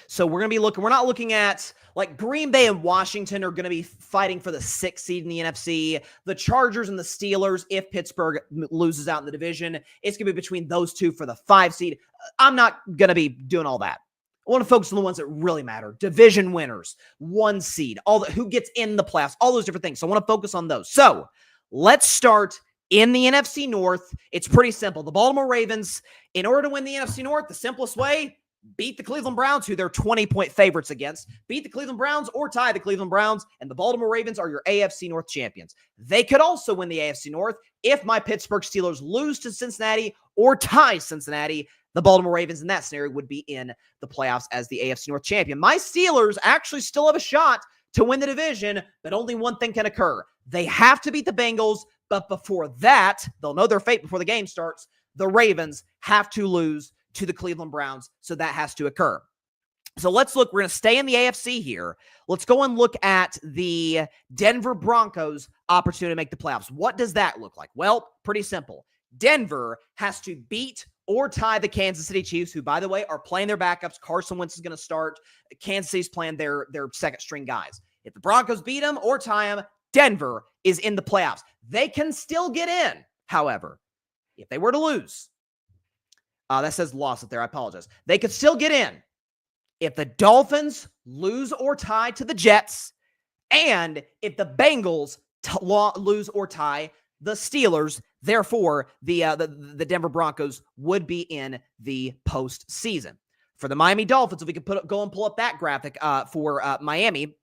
A: So we're not looking at like Green Bay and Washington are going to be fighting for the 6th seed in the NFC. The Chargers and the Steelers, if Pittsburgh loses out in the division, it's going to be between those two for the 5 seed. I'm not going to be doing all that. I want to focus on the ones that really matter. Division winners, 1 seed, who gets in the playoffs, all those different things. So I want to focus on those. So let's start in the NFC North. It's pretty simple. The Baltimore Ravens, in order to win the NFC North, the simplest way, beat the Cleveland Browns, who they're 20-point favorites against. Beat the Cleveland Browns or tie the Cleveland Browns, and the Baltimore Ravens are your AFC North champions. They could also win the AFC North if my Pittsburgh Steelers lose to Cincinnati or tie Cincinnati. The Baltimore Ravens in that scenario would be in the playoffs as the AFC North champion. My Steelers actually still have a shot to win the division, but only one thing can occur. They have to beat the Bengals, but before that, they'll know their fate before the game starts. The Ravens have to lose to the Cleveland Browns, so that has to occur. So let's look. We're going to stay in the AFC here. Let's go and look at the Denver Broncos' opportunity to make the playoffs. What does that look like? Well, pretty simple. Denver has to beat or tie the Kansas City Chiefs, who, by the way, are playing their backups. Carson Wentz is going to start. Kansas City's playing their second-string guys. If the Broncos beat them or tie them, Denver is in the playoffs. They can still get in, however, if they were to lose. That says loss up there. I apologize. They could still get in if the Dolphins lose or tie to the Jets, and if the Bengals lose or tie the Steelers. Therefore, the Denver Broncos would be in the postseason. For the Miami Dolphins, if we could go and pull up that graphic for Miami,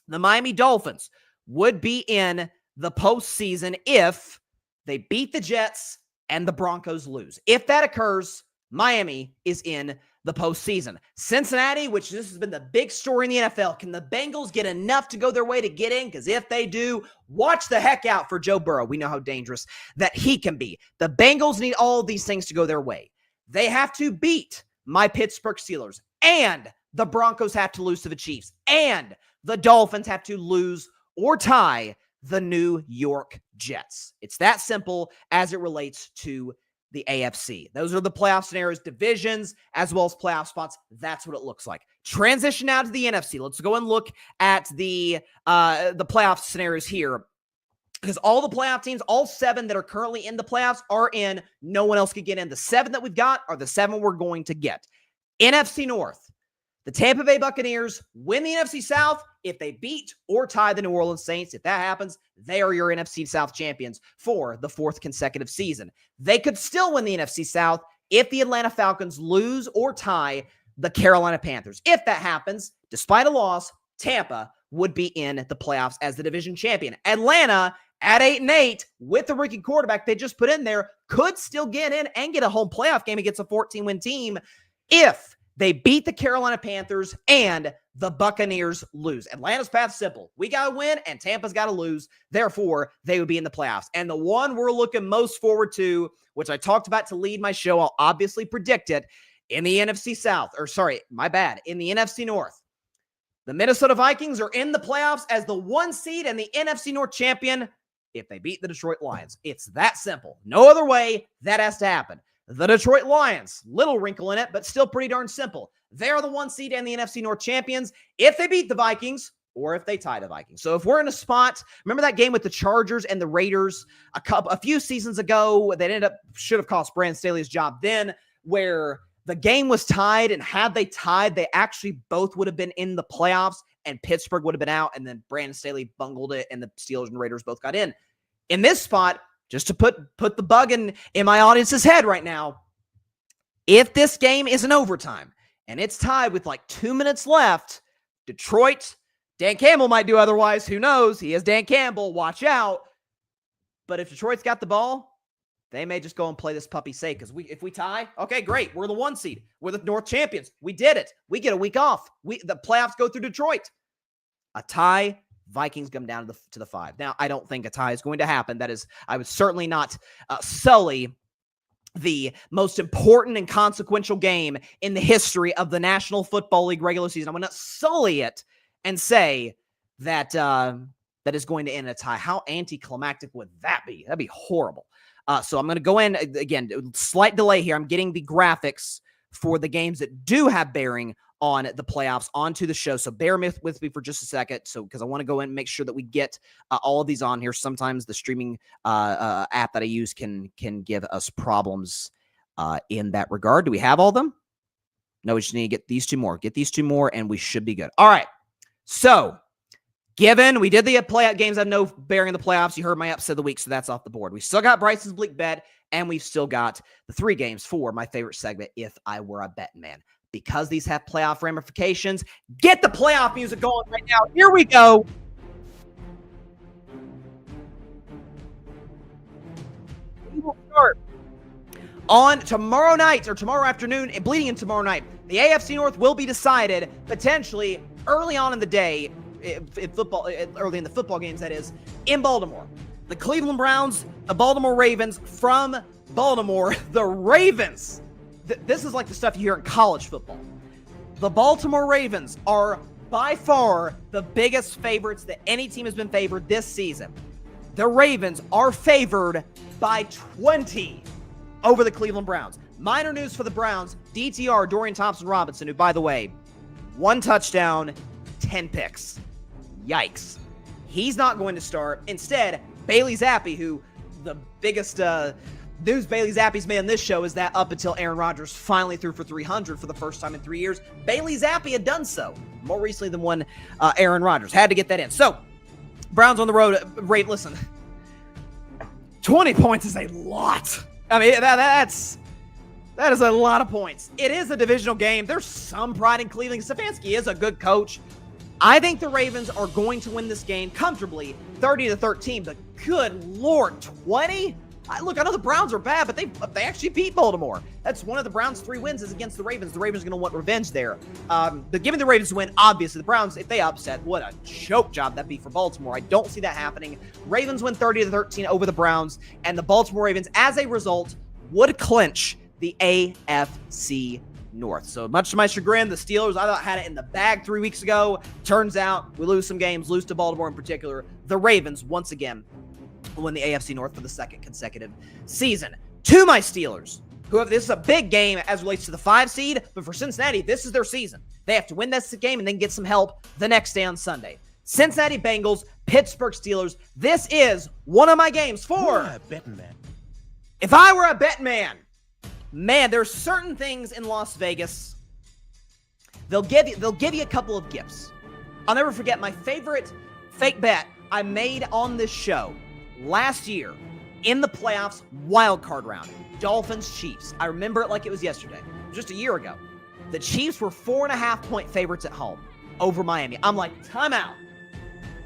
A: the Miami Dolphins would be in the postseason if they beat the Jets and the Broncos lose. If that occurs, Miami is in the postseason. Cincinnati, which this has been the big story in the NFL, can the Bengals get enough to go their way to get in? Because if they do, watch the heck out for Joe Burrow. We know how dangerous that he can be. The Bengals need all of these things to go their way. They have to beat my Pittsburgh Steelers, and the Broncos have to lose to the Chiefs, and the Dolphins have to lose or tie the New York Jets. It's that simple as it relates to the AFC. Those are the playoff scenarios, divisions, as well as playoff spots. That's what it looks like. Transition now to the NFC. Let's go and look at the playoff scenarios here, because all the playoff teams, all 7 that are currently in the playoffs are in. No one else could get in. The 7 that we've got are the 7 we're going to get. NFC North. The Tampa Bay Buccaneers win the NFC South if they beat or tie the New Orleans Saints. If that happens, they are your NFC South champions for the 4th consecutive season. They could still win the NFC South if the Atlanta Falcons lose or tie the Carolina Panthers. If that happens, despite a loss, Tampa would be in the playoffs as the division champion. Atlanta, at 8-8, with the rookie quarterback they just put in there, could still get in and get a home playoff game against a 14-win team. if they beat the Carolina Panthers and the Buccaneers lose. Atlanta's path's simple. We got to win and Tampa's got to lose. Therefore, they would be in the playoffs. And the one we're looking most forward to, which I talked about to lead my show, I'll obviously predict it, in the NFC South, in the NFC North. The Minnesota Vikings are in the playoffs as the 1 seed and the NFC North champion if they beat the Detroit Lions. It's that simple. No other way that has to happen. The Detroit Lions, little wrinkle in it, but still pretty darn simple. They're the 1 seed and the NFC North champions if they beat the Vikings or if they tie the Vikings. So if we're in a spot, remember that game with the Chargers and the Raiders a few seasons ago that should have cost Brandon Staley's job then, where the game was tied, and had they tied, they actually both would have been in the playoffs and Pittsburgh would have been out, and then Brandon Staley bungled it and the Steelers and Raiders both got in. In this spot, just to put the bug in my audience's head right now, if this game is an overtime and it's tied with like 2 minutes left, Detroit, Dan Campbell might do otherwise. Who knows? He is Dan Campbell. Watch out. But if Detroit's got the ball, they may just go and play this puppy safe, because if we tie, okay, great. We're the 1 seed. We're the North champions. We did it. We get a week off. The playoffs go through Detroit. A tie, Vikings come down to the 5. Now, I don't think a tie is going to happen. That is, I would certainly not sully the most important and consequential game in the history of the National Football League regular season. I'm going to sully it and say that that is going to end in a tie. How anticlimactic would that be? That'd be horrible. So I'm going to go in, again, slight delay here. I'm getting the graphics for the games that do have bearing on the playoffs onto the show. So bear with me for just a second. So, because I want to go in and make sure that we get all of these on here. Sometimes the streaming app that I use can give us problems in that regard. Do we have all of them? No, we just need to get these 2 more. Get these 2 more and we should be good. All right. So given we did the playoff games that have no bearing in the playoffs, you heard my upset of the week, so that's off the board. We still got Bryson's Bleak Bet, and we've still got the 3 games for my favorite segment, If I Were a Bettin Man. Because these have playoff ramifications, get the playoff music going right now. Here we go. We will start on tomorrow night, or tomorrow afternoon, and bleeding in tomorrow night. The AFC North will be decided potentially early on in the day, early in the football games, that is, in Baltimore. The Cleveland Browns, the Baltimore Ravens from Baltimore. The Ravens. This is like the stuff you hear in college football. The Baltimore Ravens are by far the biggest favorites that any team has been favored this season. The Ravens are favored by 20 over the Cleveland Browns. Minor news for the Browns, DTR, Dorian Thompson-Robinson, who, by the way, 1 touchdown, 10 picks. Yikes. He's not going to start. Instead, Bailey Zappi, who the biggest news Bailey Zappi's made on this show is that up until Aaron Rodgers finally threw for 300 for the first time in 3 years, Bailey Zappi had done so more recently than one Aaron Rodgers. Had to get that in. So, Browns on the road. Listen, 20 points is a lot. I mean, that is a lot of points. It is a divisional game. There's some pride in Cleveland. Stefanski is a good coach. I think the Ravens are going to win this game comfortably, 30-13, but good Lord, 20? Look, I know the Browns are bad, but they actually beat Baltimore. That's one of the Browns' 3 wins is against the Ravens. The Ravens are going to want revenge there. But giving the Ravens a win, obviously, the Browns, if they upset, what a choke job that'd be for Baltimore. I don't see that happening. Ravens win 30-13 over the Browns, and the Baltimore Ravens, as a result, would clinch the AFC North. So much to my chagrin, the Steelers, I thought, had it in the bag 3 weeks ago. Turns out we lose some games, lose to Baltimore in particular. The Ravens, once again, will win the AFC North for the 2nd consecutive season. To my Steelers, this is a big game as relates to the 5 seed, but for Cincinnati, this is their season. They have to win this game and then get some help the next day on Sunday. Cincinnati Bengals, Pittsburgh Steelers. This is one of my games for
E: Bettin Man.
A: If I Were a Bettin Man. Man, there's certain things in Las Vegas. They'll give you a couple of gifts. I'll never forget my favorite fake bet I made on this show last year in the playoffs wild card round. Dolphins Chiefs. I remember it like it was yesterday, just a year ago. The Chiefs were 4.5-point favorites at home over Miami. I'm like, timeout.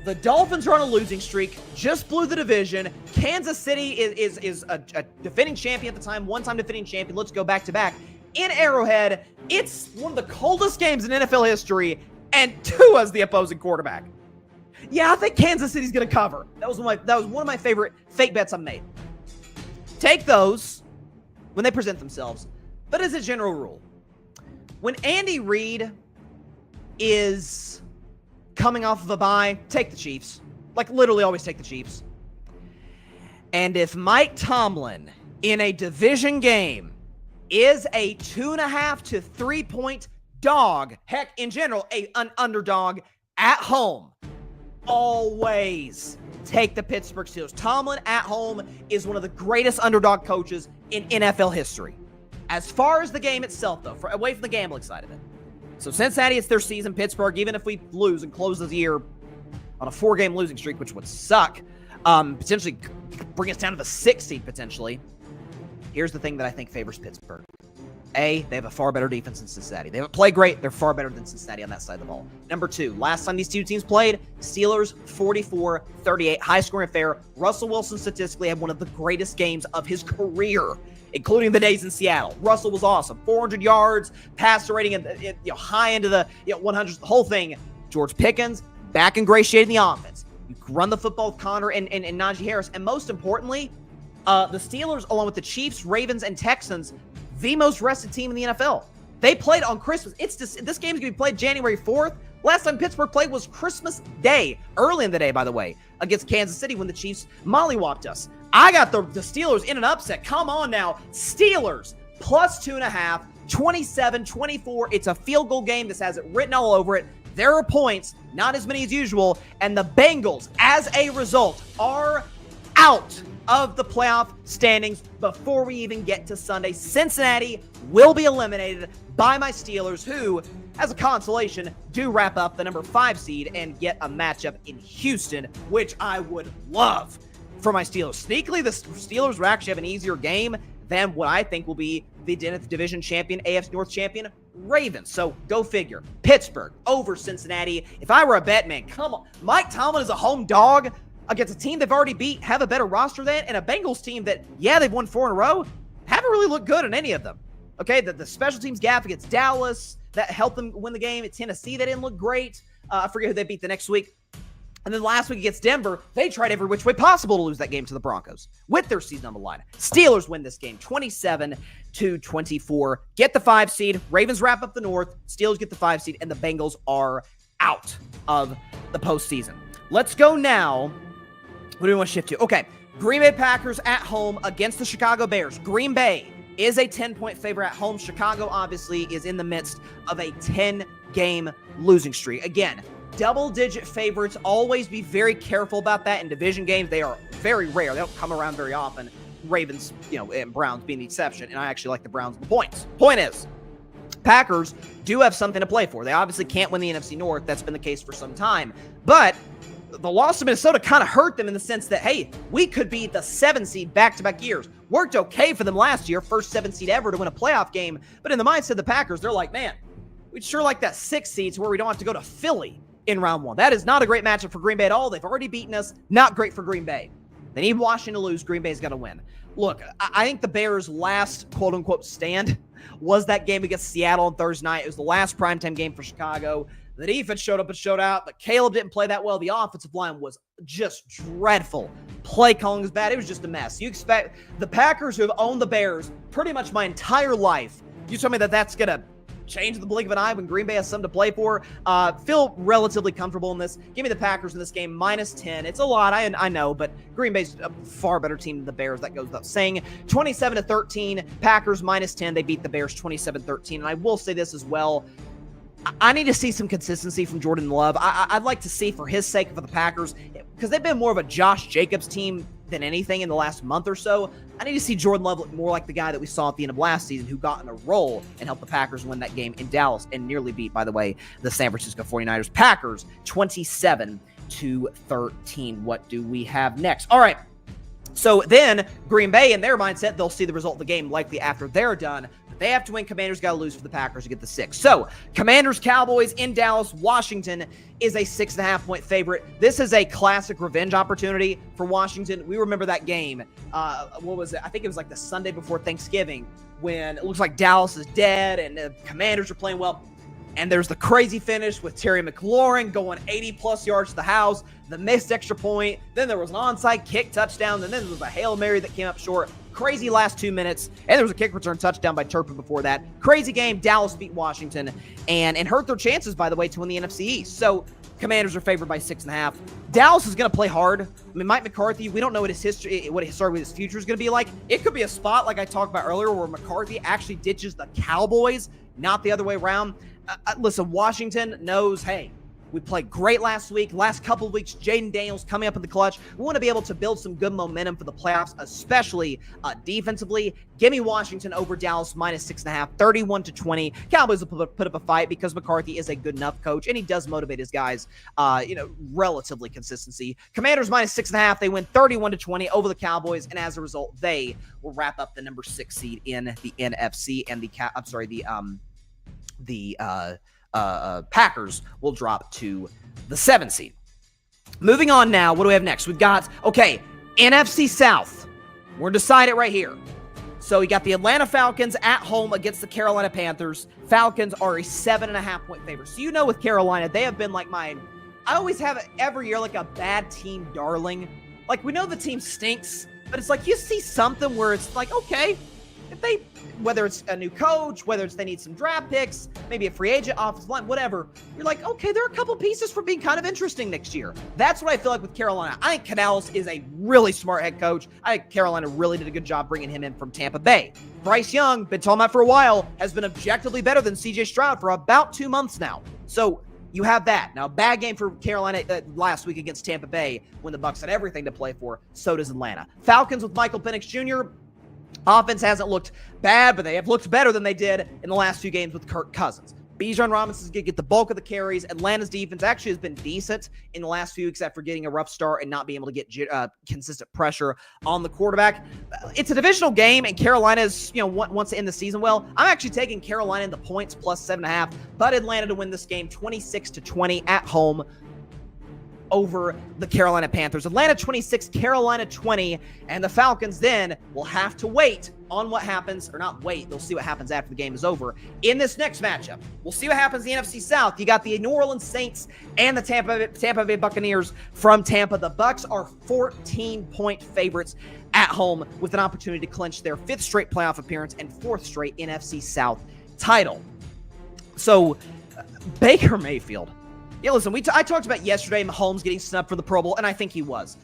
A: The Dolphins are on a losing streak, just blew the division. Kansas City is a defending champion at the time, one-time defending champion. Let's go back-to-back. in Arrowhead. It's one of the coldest games in NFL history, and Tua's the opposing quarterback. Yeah, I think Kansas City's going to cover. That was one of my favorite fake bets I've made. Take those when they present themselves. But as a general rule, when Andy Reid is coming off of a bye, take the Chiefs. Like, literally always take the Chiefs. And if Mike Tomlin in a division game is a 2.5 to 3 point dog, heck, in general, an underdog at home, always take the Pittsburgh Steelers. Tomlin at home is one of the greatest underdog coaches in NFL history. As far as the game itself, though, away from the gambling side of it. So Cincinnati, it's their season. Pittsburgh, even if we lose and close the year on a 4-game losing streak, which would suck, potentially bring us down to the 6th seed potentially. Here's the thing that I think favors Pittsburgh. A, they have a far better defense than Cincinnati. They haven't played great. They're far better than Cincinnati on that side of the ball. Number 2, last time these two teams played, Steelers 44-38, high-scoring affair. Russell Wilson statistically had one of the greatest games of his career, including the days in Seattle. Russell was awesome. 400 yards, passer rating, and high into the 100s, the whole thing. George Pickens back ingratiating the offense. You run the football with Connor and Najee Harris, and most importantly, the Steelers, along with the Chiefs, Ravens, and Texans, the most rested team in the NFL. They played on Christmas. This game's going to be played January 4th. Last time Pittsburgh played was Christmas Day, early in the day, by the way, against Kansas City when the Chiefs mollywopped us. I got the Steelers in an upset. Come on now. Steelers plus 2.5, 27-24. It's a field goal game. This has it written all over it. There are points, not as many as usual, and the Bengals, as a result, are out of the playoff standings before we even get to Sunday. Cincinnati will be eliminated by my Steelers, who, as a consolation, do wrap up the number 5 seed and get a matchup in Houston, which I would love for my Steelers. Sneakily, the Steelers will actually have an easier game than what I think will be the division champion, AFC North champion, Ravens. So go figure. Pittsburgh over Cincinnati. If I were a bet man, come on. Mike Tomlin is a home dog against a team they've already beat, have a better roster than, and a Bengals team that, yeah, they've won 4 in a row, haven't really looked good in any of them. Okay, the special teams gap against Dallas, that helped them win the game. At Tennessee, they didn't look great. I forget who they beat the next week. And then last week against Denver, they tried every which way possible to lose that game to the Broncos with their season on the line. Steelers win this game 27-24. Get the 5 seed. Ravens wrap up the North. Steelers get the 5 seed, and the Bengals are out of the postseason. Let's go now. What do we want to shift to? Okay, Green Bay Packers at home against the Chicago Bears. Green Bay is a 10-point favorite at home. Chicago, obviously, is in the midst of a 10-game losing streak. Again, double-digit favorites. Always be very careful about that in division games. They are very rare. They don't come around very often. Ravens, and Browns being the exception, and I actually like the Browns with the points. Point is, Packers do have something to play for. They obviously can't win the NFC North. That's been the case for some time. But the loss to Minnesota kind of hurt them in the sense that, hey, we could be the 7 seed back-to-back years. Worked okay for them last year, first 7 seed ever to win a playoff game. But in the mindset of the Packers, they're like, man, we'd sure like that 6 seed to where we don't have to go to Philly in round 1. That is not a great matchup for Green Bay at all. They've already beaten us. Not great for Green Bay. They need Washington to lose. Green Bay's got to win. Look, I think the Bears' last quote-unquote stand was that game against Seattle on Thursday night. It was the last primetime game for Chicago. The defense showed up and showed out, but Caleb didn't play that well. The offensive line was just dreadful. Play calling was bad. It was just a mess. You expect the Packers, who have owned the Bears pretty much my entire life, you tell me that that's going to change the blink of an eye when Green Bay has something to play for? Feel relatively comfortable in this. Give me the Packers in this game, -10. It's a lot, I know, but Green Bay's a far better team than the Bears. That goes without saying. 27-13, Packers -10. They beat the Bears 27-13. And I will say this as well. I need to see some consistency from Jordan Love. I'd like to see, for his sake, for the Packers, because they've been more of a Josh Jacobs team than anything in the last month or so. I need to see Jordan Love look more like the guy that we saw at the end of last season, who got in a roll and helped the Packers win that game in Dallas and nearly beat, by the way, the San Francisco 49ers. Packers 27-13. What do we have next? All right. So then Green Bay, in their mindset, they'll see the result of the game likely after they're done. But they have to win. Commanders got to lose for the Packers to get the 6. So Commanders, Cowboys in Dallas. Washington is a 6.5-point favorite. This is a classic revenge opportunity for Washington. We remember that game. What was it? I think it was like the Sunday before Thanksgiving when it looks like Dallas is dead and the Commanders are playing well. And there's the crazy finish with Terry McLaurin going 80-plus yards to the house, the missed extra point. Then there was an onside kick touchdown. And then there was a Hail Mary that came up short. Crazy last 2 minutes. And there was a kick return touchdown by Turpin before that. Crazy game. Dallas beat Washington and hurt their chances, by the way, to win the NFC East. So Commanders are favored by 6.5. Dallas is going to play hard. I mean, Mike McCarthy, we don't know what his history, what his future is going to be like. It could be a spot like I talked about earlier where McCarthy actually ditches the Cowboys, not the other way around. Listen, Washington knows, hey, we played great last week. Last couple of weeks, Jaden Daniels coming up in the clutch. We want to be able to build some good momentum for the playoffs, especially defensively. Give me Washington over Dallas minus 6.5, 31-20. Cowboys will put up a fight because McCarthy is a good enough coach, and he does motivate his guys, relatively consistency. Commanders minus 6.5. They win 31-20 over the Cowboys, and as a result, they will wrap up the number 6 seed in the NFC, and the Packers will drop to the 7 seed. Moving on now, what do we have next? We've got, NFC South. We're going to decide it right here. So you got the Atlanta Falcons at home against the Carolina Panthers. Falcons are a 7.5-point favorite. So with Carolina, they have been like I always have every year like a bad team darling. Like we know the team stinks, but it's like you see something where it's like, okay, if whether it's a new coach, whether it's they need some draft picks, maybe a free agent, offensive line, whatever, you're like, okay, there are a couple pieces for being kind of interesting next year. That's what I feel like with Carolina. I think Canales is a really smart head coach. I think Carolina really did a good job bringing him in from Tampa Bay. Bryce Young, been talking about for a while, has been objectively better than CJ Stroud for about 2 months now. So you have that. Now, bad game for Carolina last week against Tampa Bay when the Bucs had everything to play for. So does Atlanta. Falcons with Michael Penix Jr., offense hasn't looked bad, but they have looked better than they did in the last 2 games with Kirk Cousins. Bijan Robinson's going to get the bulk of the carries. Atlanta's defense actually has been decent in the last few weeks after getting a rough start and not being able to get consistent pressure on the quarterback. It's a divisional game, and Carolina's, wants to end the season well. I'm actually taking Carolina in the points plus 7.5, but Atlanta to win this game 26-20 at home over the Carolina Panthers. Atlanta 26, Carolina 20, and the Falcons then will have to wait on what happens, or not wait, they'll see what happens after the game is over in this next matchup. We'll see what happens in the NFC South. You got the New Orleans Saints and the Tampa Bay Buccaneers from Tampa. The Bucs are 14-point favorites at home with an opportunity to clinch their 5th straight playoff appearance and 4th straight NFC South title. So, Baker Mayfield. Yeah, listen, I talked about yesterday Mahomes getting snubbed for the Pro Bowl, and I think he was.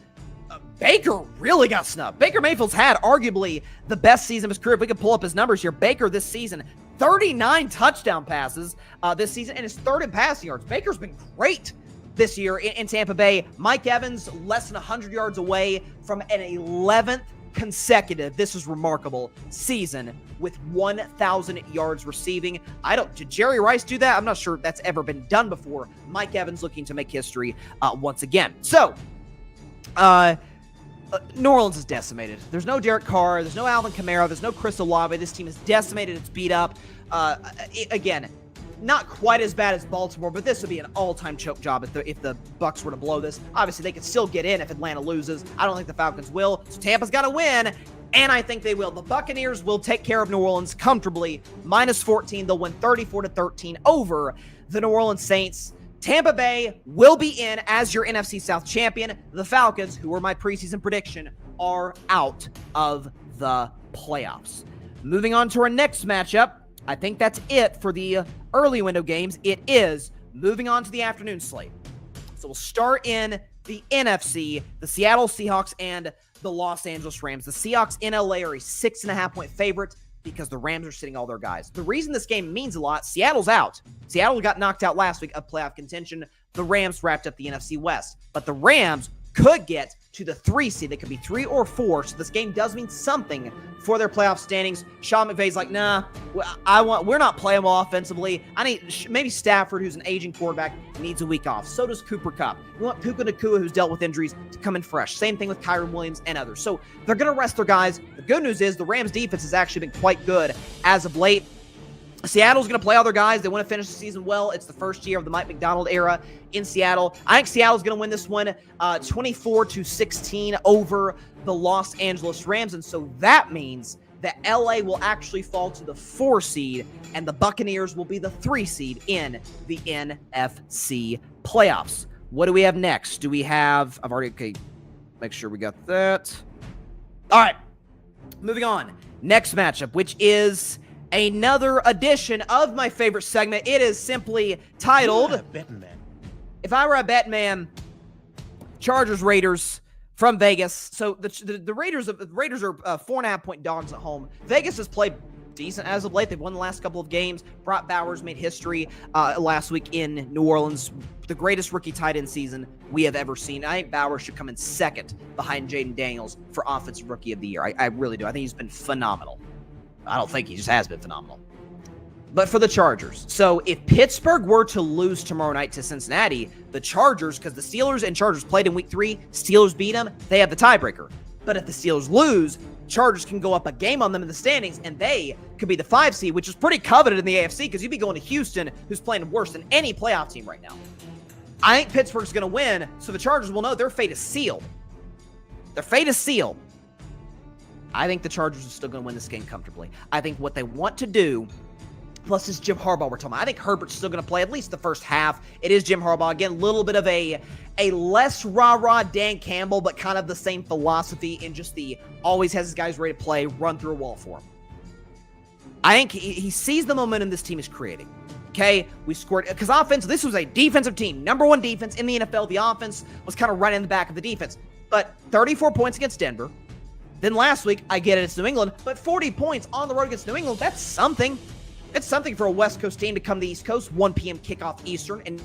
A: Baker really got snubbed. Baker Mayfield's had arguably the best season of his career. If we could pull up his numbers here, Baker this season, 39 touchdown passes this season, and his 3rd in passing yards. Baker's been great this year in Tampa Bay. Mike Evans, less than 100 yards away from an 11th consecutive, this is remarkable, season with 1,000 yards receiving. Did Jerry Rice do that? I'm not sure that's ever been done before. Mike Evans looking to make history once again. So, New Orleans is decimated. There's no Derek Carr. There's no Alvin Kamara. There's no Chris Olave. This team is decimated. It's beat up. Again, not quite as bad as Baltimore, but this would be an all-time choke job if the Bucs were to blow this. Obviously, they could still get in if Atlanta loses. I don't think the Falcons will. So Tampa's got to win, and I think they will. The Buccaneers will take care of New Orleans comfortably. Minus 14. They'll win 34-13 over the New Orleans Saints. Tampa Bay will be in as your NFC South champion. The Falcons, who were my preseason prediction, are out of the playoffs. Moving on to our next matchup. I think that's it for the early window games. It is moving on to the afternoon slate. So we'll start in the NFC, the Seattle Seahawks and the Los Angeles Rams. The Seahawks in LA are a 6.5-point favorite because the Rams are sitting all their guys. The reason this game means a lot, Seattle's out. Seattle got knocked out last week of playoff contention. The Rams wrapped up the NFC West. But the Rams could get to the 3 seed. They could be 3 or 4. So this game does mean something for their playoff standings. Sean McVay's like, nah, we're not playing well offensively. I need maybe Stafford, who's an aging quarterback, needs a week off. So does Cooper Kupp. We want Puka Nacua, who's dealt with injuries, to come in fresh. Same thing with Kyron Williams and others. So they're going to rest their guys. The good news is the Rams defense has actually been quite good as of late. Seattle's going to play all their guys. They want to finish the season well. It's the first year of the Mike McDonald era in Seattle. I think Seattle's going to win this one 24-16 over the Los Angeles Rams. And so that means that LA will actually fall to the 4 seed and the Buccaneers will be the 3 seed in the NFC playoffs. What do we have next? Do we have, okay, make sure we got that. All right, moving on. Next matchup, which is another edition of my favorite segment. It is simply titled,
E: Bettin Man.
A: If I Were a Bettin Man, Chargers Raiders from Vegas. So the Raiders are 4.5-point dogs at home. Vegas has played decent as of late. They've won the last couple of games. Brock Bowers made history last week in New Orleans. The greatest rookie tight end season we have ever seen. I think Bowers should come in second behind Jaden Daniels for Offensive Rookie of the Year. I really do. I think he's been phenomenal. I don't think he just has been phenomenal. But for the Chargers. So if Pittsburgh were to lose tomorrow night to Cincinnati, the Chargers, because the Steelers and Chargers played in week 3, Steelers beat them, they have the tiebreaker. But if the Steelers lose, Chargers can go up a game on them in the standings, and they could be the 5 seed, which is pretty coveted in the AFC, because you'd be going to Houston, who's playing worse than any playoff team right now. I think Pittsburgh's going to win, so the Chargers will know their fate is sealed. Their fate is sealed. I think the Chargers are still going to win this game comfortably. I think what they want to do, plus this Jim Harbaugh we're talking about, I think Herbert's still going to play at least the first half. It is Jim Harbaugh. Again, a little bit of a less rah-rah Dan Campbell, but kind of the same philosophy in just the always has his guys ready to play, run through a wall for him. I think he sees the momentum this team is creating. Okay, we scored, because offense, this was a defensive team. Number 1 defense in the NFL. The offense was kind of right in the back of the defense. But 34 points against Denver. Then last week, I get it, it's New England, but 40 points on the road against New England, that's something. It's something for a West Coast team to come to the East Coast, 1 p.m. kickoff Eastern, and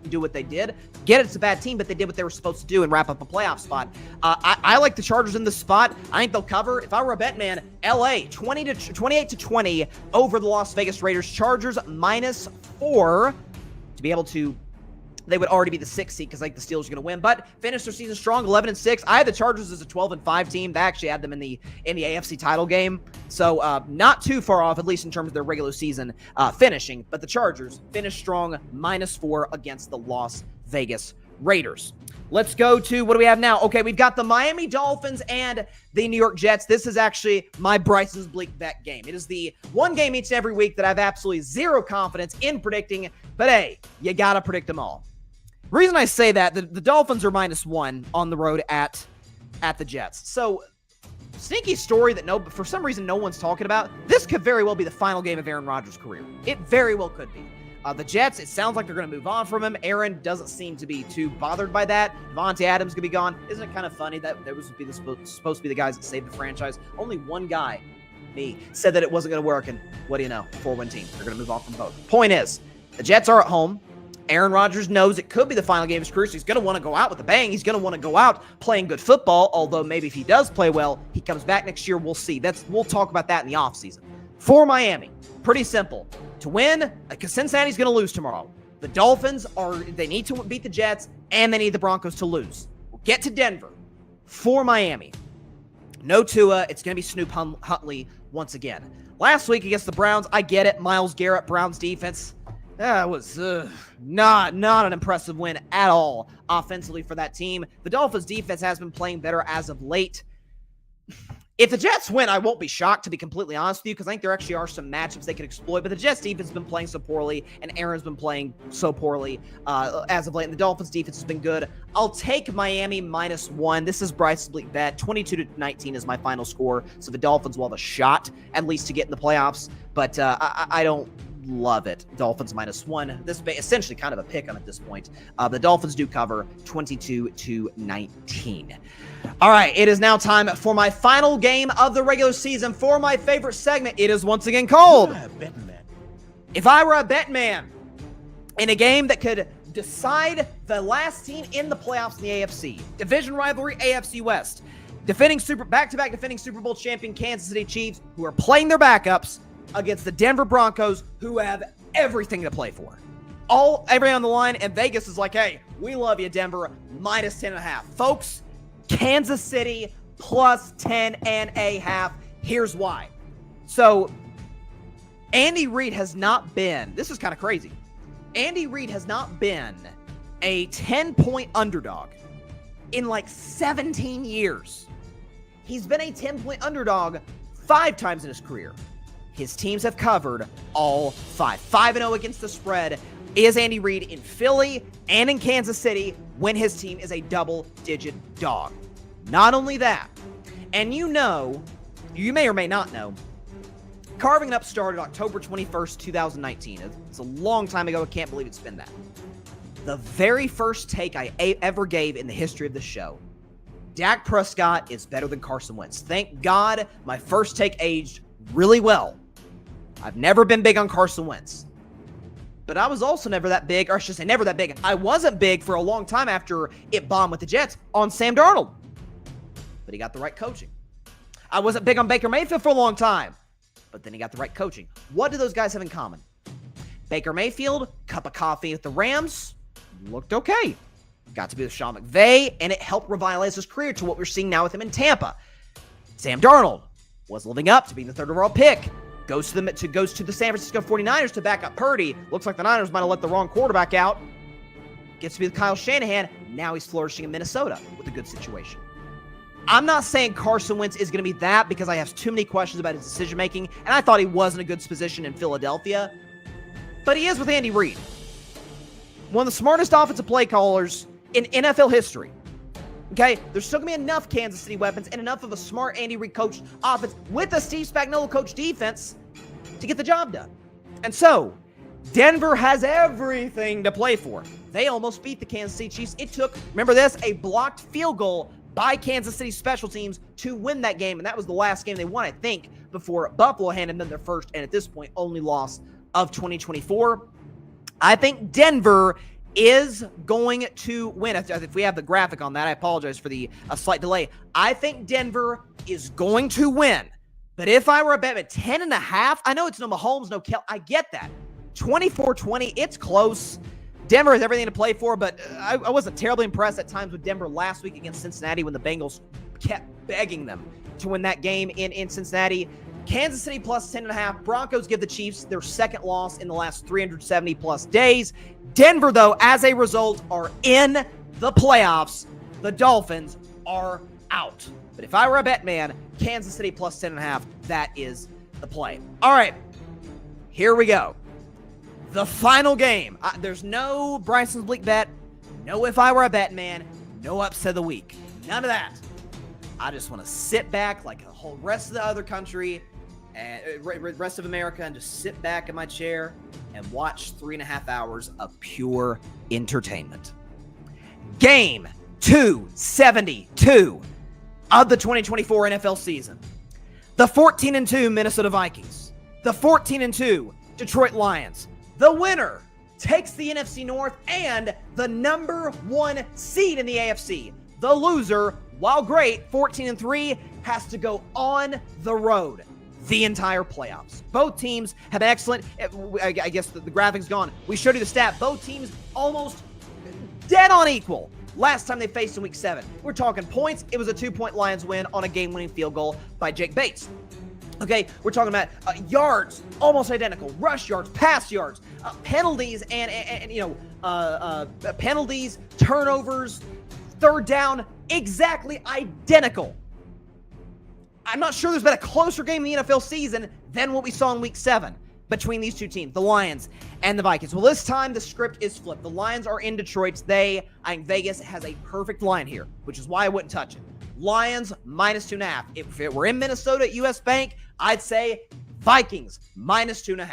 A: do what they did. Get it, it's a bad team, but they did what they were supposed to do and wrap up a playoff spot. I like the Chargers in this spot. I think they'll cover. If I were a bet man, LA, 28-20 over the Las Vegas Raiders. Chargers -4 to be able to. They would already be the 6th seed because I think the Steelers are going to win, but finish their season strong, 11-6. I had the Chargers as a 12-5 team. They actually had them in the AFC title game, so not too far off, at least in terms of their regular season finishing. But the Chargers finished strong, -4 against the Las Vegas Raiders. Let's go to, what do we have now? Okay, we've got the Miami Dolphins and the New York Jets. This is actually my Bryson's Bleak bet game. It is the one game each and every week that I have absolutely zero confidence in predicting, but hey, you got to predict them all. Reason I say that, the Dolphins are -1 on the road at the Jets. So, sneaky story that for some reason no one's talking about. This could very well be the final game of Aaron Rodgers' career. It very well could be. The Jets, it sounds like they're going to move on from him. Aaron doesn't seem to be too bothered by that. Devontae Adams going to be gone. Isn't it kind of funny that there was supposed to be the guys that saved the franchise? Only one guy, me, said that it wasn't going to work, and what do you know? 4-win team. They're going to move on from both. Point is, the Jets are at home. Aaron Rodgers knows it could be the final game of his career, so he's going to want to go out with a bang. He's going to want to go out playing good football, although maybe if he does play well, he comes back next year. We'll see. We'll talk about that in the offseason. For Miami, pretty simple. To win, because Cincinnati's going to lose tomorrow. The Dolphins they need to beat the Jets, and they need the Broncos to lose. We'll get to Denver. For Miami, no Tua. It's going to be Snoop Huntley once again. Last week against the Browns, I get it. Myles Garrett, Browns defense. That was not an impressive win at all offensively for that team. The Dolphins defense has been playing better as of late. If the Jets win, I won't be shocked, to be completely honest with you, because I think there actually are some matchups they could exploit. But the Jets defense has been playing so poorly, and Aaron's been playing so poorly as of late. And the Dolphins defense has been good. I'll take Miami -1. This is Bryce's Bleak bet. 22-19 is my final score. So the Dolphins will have a shot, at least, to get in the playoffs. But I don't love it. Dolphins -1. This is essentially kind of a pick 'em at this point. The Dolphins do cover 22-19. All right, it is now time for my final game of the regular season for my favorite segment. It is once again called
E: Bettin Man.
A: If I Were a Bettin Man, in a game that could decide the last team in the playoffs in the AFC. Division rivalry, AFC West. Back-to-back defending Super Bowl champion Kansas City Chiefs, who are playing their backups against the Denver Broncos, who have everything to play for. Everything on the line, and Vegas is like, hey, we love you, Denver, minus 10.5. Folks, Kansas City plus 10.5. Here's why. So, Andy Reid has not been, this is kind of crazy. Andy Reid has not been a 10-point underdog in like 17 years. He's been a 10-point underdog 5 times in his career. His teams have covered all 5. 5-0 against the spread is Andy Reid in Philly and in Kansas City when his team is a double-digit dog. Not only that, and you may or may not know, Carving It Up started October 21st, 2019. It's a long time ago. I can't believe it's been that. The very first take I ever gave in the history of the show, Dak Prescott is better than Carson Wentz. Thank God my first take aged really well. I've never been big on Carson Wentz. But I was also never that big, or I should say never that big. I wasn't big for a long time after it bombed with the Jets on Sam Darnold. But he got the right coaching. I wasn't big on Baker Mayfield for a long time. But then he got the right coaching. What do those guys have in common? Baker Mayfield, cup of coffee with the Rams, looked okay. Got to be with Sean McVay, and it helped revitalize his career to what we're seeing now with him in Tampa. Sam Darnold was living up to being the 3rd overall pick. Goes to the San Francisco 49ers to back up Purdy. Looks like the Niners might have let the wrong quarterback out. Gets to be with Kyle Shanahan. Now he's flourishing in Minnesota with a good situation. I'm not saying Carson Wentz is going to be that because I have too many questions about his decision-making, and I thought he was in a good position in Philadelphia. But he is with Andy Reid, one of the smartest offensive play callers in NFL history. Okay, there's still going to be enough Kansas City weapons and enough of a smart Andy Reid coached offense with a Steve Spagnuolo coached defense to get the job done. And so, Denver has everything to play for. They almost beat the Kansas City Chiefs. It took, remember this, a blocked field goal by Kansas City special teams to win that game, and that was the last game they won, I think, before Buffalo handed them their first, and at this point, only loss of 2024. I think Denver is going to win. If we have the graphic on that, I apologize for the slight delay. I think Denver is going to win. But if I were a bet at 10.5, I know it's no Mahomes, no Kel. I get that. 24-20, it's close. Denver has everything to play for, but I wasn't terribly impressed at times with Denver last week against Cincinnati when the Bengals kept begging them to win that game in Cincinnati. Kansas City plus 10.5. Broncos give the Chiefs their second loss in the last 370-plus days. Denver, though, as a result, are in the playoffs. The Dolphins are out. But if I were a bet man, Kansas City plus 10.5, that is the play. All right, here we go. The final game. There's no Bryson's Bleak bet, no if I were a bet man, no upset of the week. None of that. I just want to sit back like the whole rest of the other country and rest of America and just sit back in my chair and watch 3.5 hours of pure entertainment. Game 272 of the 2024 NFL season. The 14-2 Minnesota Vikings. The 14-2 Detroit Lions. The winner takes the NFC North and the number 1 seed in the AFC. The loser, while great, 14-3, has to go on the road the entire playoffs. Both teams have excellent, I guess the graphic's gone. We showed you the stat. Both teams almost dead on equal last time they faced in Week 7. We're talking points. It was a 2-point Lions win on a game-winning field goal by Jake Bates. Okay, we're talking about yards, almost identical. Rush yards, pass yards, penalties, and penalties, turnovers, third down, exactly identical. I'm not sure there's been a closer game in the NFL season than what we saw in Week 7 between these two teams, the Lions and the Vikings. Well, this time the script is flipped. The Lions are in Detroit. I think Vegas has a perfect line here, which is why I wouldn't touch it. Lions minus 2.5. If it were in Minnesota at US Bank, I'd say Vikings minus 2.5.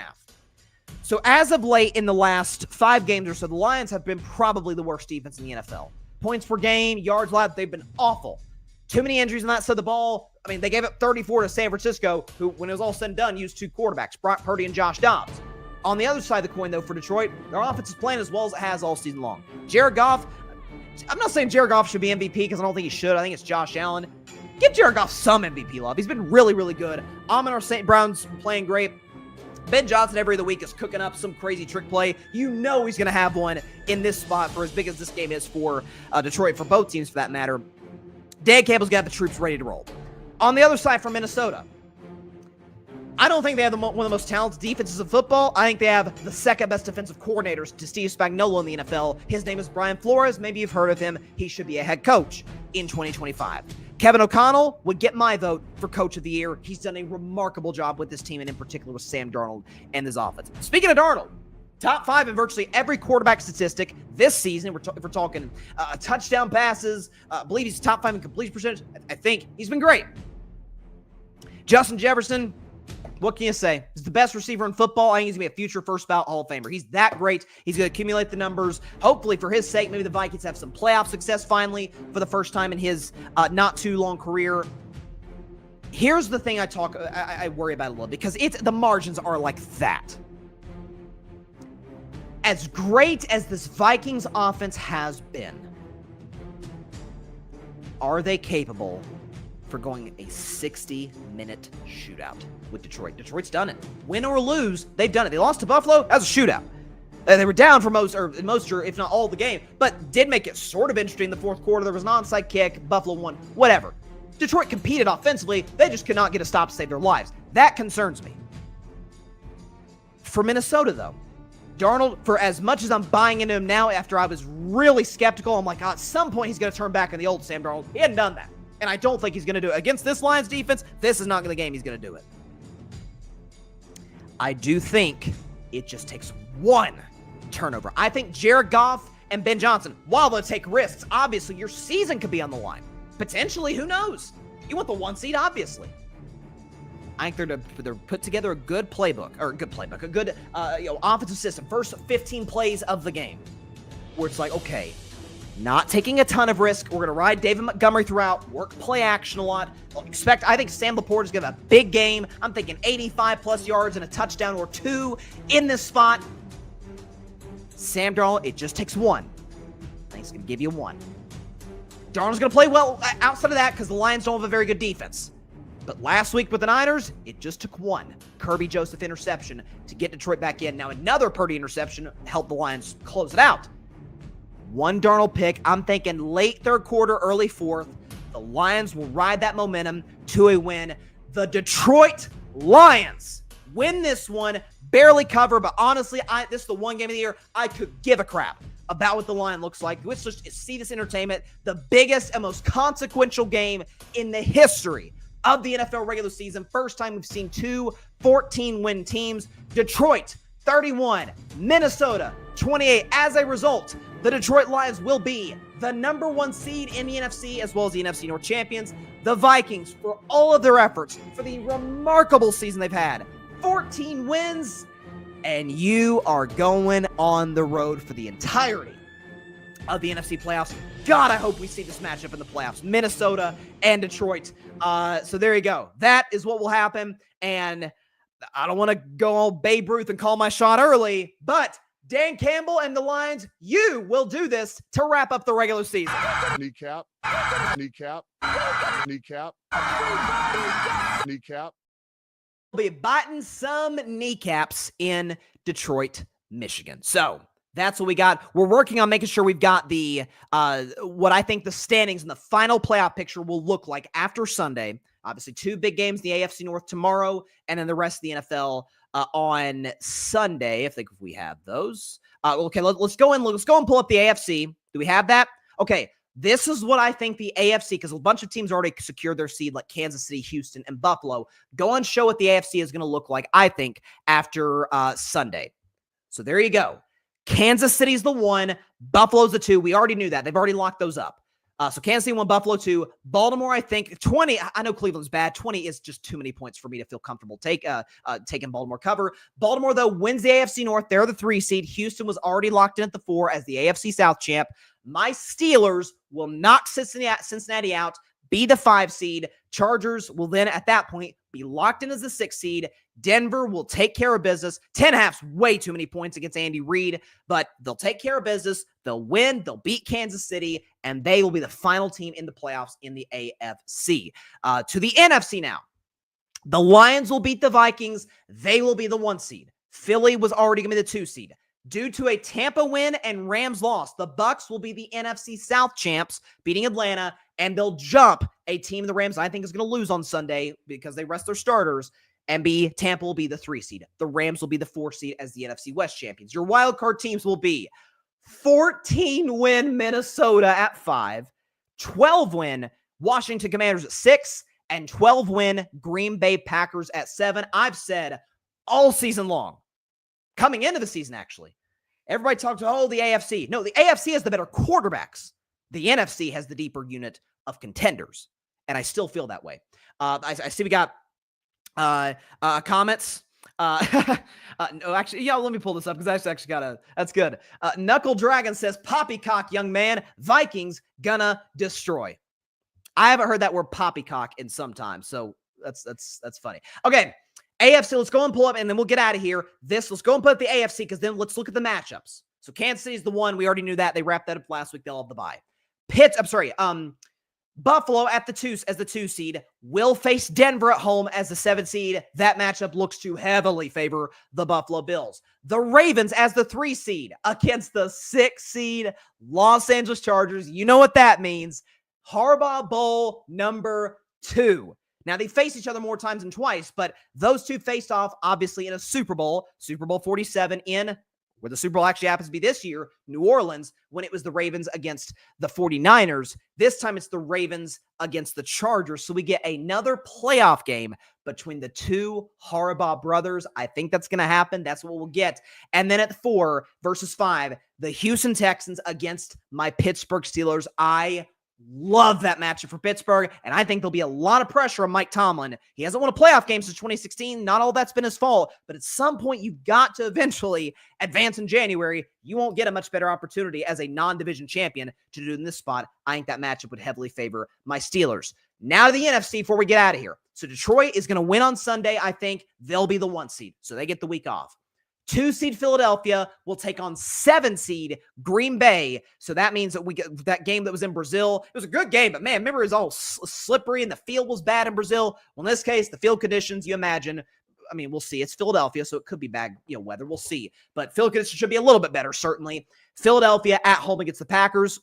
A: So as of late in the last 5 games or so, the Lions have been probably the worst defense in the NFL. Points per game, yards allowed, they've been awful. Too many injuries on that side of the ball. I mean, they gave up 34 to San Francisco, who, when it was all said and done, used 2 quarterbacks, Brock Purdy and Josh Dobbs. On the other side of the coin, though, for Detroit, their offense is playing as well as it has all season long. Jared Goff, I'm not saying Jared Goff should be MVP because I don't think he should. I think it's Josh Allen. Give Jared Goff some MVP love. He's been really, really good. Amon-Ra St. Brown's playing great. Ben Johnson every other week is cooking up some crazy trick play. You know he's going to have one in this spot for as big as this game is for Detroit, for both teams for that matter. Dan Campbell's got the troops ready to roll. On the other side from Minnesota, I don't think they have one of the most talented defenses in football. I think they have the second best defensive coordinators to Steve Spagnuolo in the NFL. His name is Brian Flores. Maybe you've heard of him. He should be a head coach in 2025. Kevin O'Connell would get my vote for Coach of the Year. He's done a remarkable job with this team, and in particular with Sam Darnold and his offense. Speaking of Darnold, top 5 in virtually every quarterback statistic this season. If we're talking touchdown passes, I believe he's top 5 in completion percentage. I think he's been great. Justin Jefferson, what can you say? He's the best receiver in football. I think he's going to be a future first ballot Hall of Famer. He's that great. He's going to accumulate the numbers. Hopefully, for his sake, maybe the Vikings have some playoff success finally for the first time in his not too long career. Here's the thing I worry about a little, because the margins are like that. As great as this Vikings offense has been, are they capable for going a 60-minute shootout with Detroit? Detroit's done it. Win or lose, they've done it. They lost to Buffalo. That was a shootout. They were down for most, if not all, of the game, but did make it sort of interesting in the fourth quarter. There was an onside kick. Buffalo won. Whatever. Detroit competed offensively. They just could not get a stop to save their lives. That concerns me. For Minnesota, though, Darnold, for as much as I'm buying into him now after I was really skeptical, I'm like, at some point he's going to turn back on the old Sam Darnold. He hadn't done that. And I don't think he's going to do it. Against this Lions defense, this is not the game he's going to do it. I do think it just takes one turnover. I think Jared Goff and Ben Johnson, while they'll take risks, obviously your season could be on the line. Potentially, who knows? You want the 1 seed, obviously. I think they're put together a good playbook, a good offensive system. First 15 plays of the game, where it's like, okay, not taking a ton of risk. We're going to ride David Montgomery throughout, work play action a lot. I think Sam Laporte is going to have a big game. I'm thinking 85-plus yards and a touchdown or 2 in this spot. Sam Darnold, it just takes 1. I think he's going to give you 1. Darnold's going to play well outside of that because the Lions don't have a very good defense. But last week with the Niners, it just took 1 Kirby Joseph interception to get Detroit back in. Now another Purdy interception helped the Lions close it out. 1 Darnold pick. I'm thinking late third quarter, early fourth. The Lions will ride that momentum to a win. The Detroit Lions win this one. Barely cover, but honestly, this is the one game of the year I could give a crap about what the line looks like. Let's just see this entertainment. The biggest and most consequential game in the history of the NFL regular season. First time we've seen 2 14-win teams. Detroit 31, Minnesota 28. As a result, the Detroit Lions will be the number 1 seed in the NFC, as well as the NFC North champions. The Vikings, for all of their efforts, for the remarkable season they've had, 14 wins, and you are going on the road for the entirety of the NFC playoffs. God, I hope we see this matchup in the playoffs, Minnesota and Detroit. So there you go. That is what will happen, and I don't want to go all Babe Ruth and call my shot early, but Dan Campbell and the Lions, you will do this to wrap up the regular season.
C: Kneecap.
A: We'll be biting some kneecaps in Detroit, Michigan. So that's what we got. We're working on making sure we've got the what I think the standings and the final playoff picture will look like after Sunday. Obviously, 2 big games, the AFC North tomorrow, and then the rest of the NFL on Sunday, if we have those. Okay, let's go and pull up the AFC. Do we have that? Okay, this is what I think the AFC, because a bunch of teams already secured their seed, like Kansas City, Houston, and Buffalo. Go and show what the AFC is going to look like, I think, after Sunday. So there you go. Kansas City's the 1, Buffalo's the 2. We already knew that. They've already locked those up. So Kansas City 1, Buffalo 2. Baltimore, I think 20. I know Cleveland's bad. 20 is just too many points for me to feel comfortable taking Baltimore cover. Baltimore, though, wins the AFC North. They're the 3 seed. Houston was already locked in at the 4 as the AFC South champ. My Steelers will knock Cincinnati out, be the 5 seed. Chargers will then, at that point, be locked in as the 6 seed. Denver will take care of business. 10.5's way too many points against Andy Reid, but they'll take care of business. They'll win. They'll beat Kansas City, and they will be the final team in the playoffs in the AFC. To the NFC now. The Lions will beat the Vikings. They will be the 1 seed. Philly was already going to be the 2 seed. Due to a Tampa win and Rams loss, the Bucs will be the NFC South champs, beating Atlanta, and they'll jump a team the Rams I think is going to lose on Sunday because they rest their starters, and Tampa will be the 3 seed. The Rams will be the 4 seed as the NFC West champions. Your wild card teams will be 14-win Minnesota at 5, 12-win Washington Commanders at 6, and 12-win Green Bay Packers at 7. I've said all season long, coming into the season actually, everybody talked about, the AFC. No, the AFC has the better quarterbacks. The NFC has the deeper unit of contenders, and I still feel that way. I see we got comments. No, actually, yeah, let me pull this up because I actually got that's good. Knuckle Dragon says, poppycock, young man, Vikings gonna destroy. I haven't heard that word poppycock in some time, so that's funny. Okay, AFC, let's go and pull up, and then we'll get out of here. Let's go and put up the AFC, because then let's look at the matchups. So Kansas City's the 1. We already knew that. They wrapped that up last week. They'll have the bye. Buffalo at the 2 as the 2 seed will face Denver at home as the 7 seed. That matchup looks to heavily favor the Buffalo Bills. The Ravens as the 3 seed against the 6 seed Los Angeles Chargers. You know what that means. Harbaugh Bowl number 2. Now, they face each other more times than twice, but those two faced off, obviously, in a Super Bowl 47 in, where the Super Bowl actually happens to be this year, New Orleans, when it was the Ravens against the 49ers. This time, it's the Ravens against the Chargers, so we get another playoff game between the 2 Harbaugh brothers. I think that's going to happen. That's what we'll get. And then at 4 versus 5, the Houston Texans against my Pittsburgh Steelers. I love that matchup for Pittsburgh, and I think there'll be a lot of pressure on Mike Tomlin. He hasn't won a playoff game since 2016. Not all that's been his fault, but at some point, you've got to eventually advance in January. You won't get a much better opportunity as a non-division champion to do it in this spot. I think that matchup would heavily favor my Steelers. Now to the NFC before we get out of here. So Detroit is going to win on Sunday. I think they'll be the 1 seed, so they get the week off. 2 seed Philadelphia will take on 7 seed Green Bay. So that means that we get that game that was in Brazil. It was a good game, but man, remember it was all slippery and the field was bad in Brazil. Well, in this case, the field conditions, you imagine, I mean, we'll see. It's Philadelphia, so it could be bad, weather. We'll see. But field conditions should be a little bit better, certainly. Philadelphia at home against the Packers.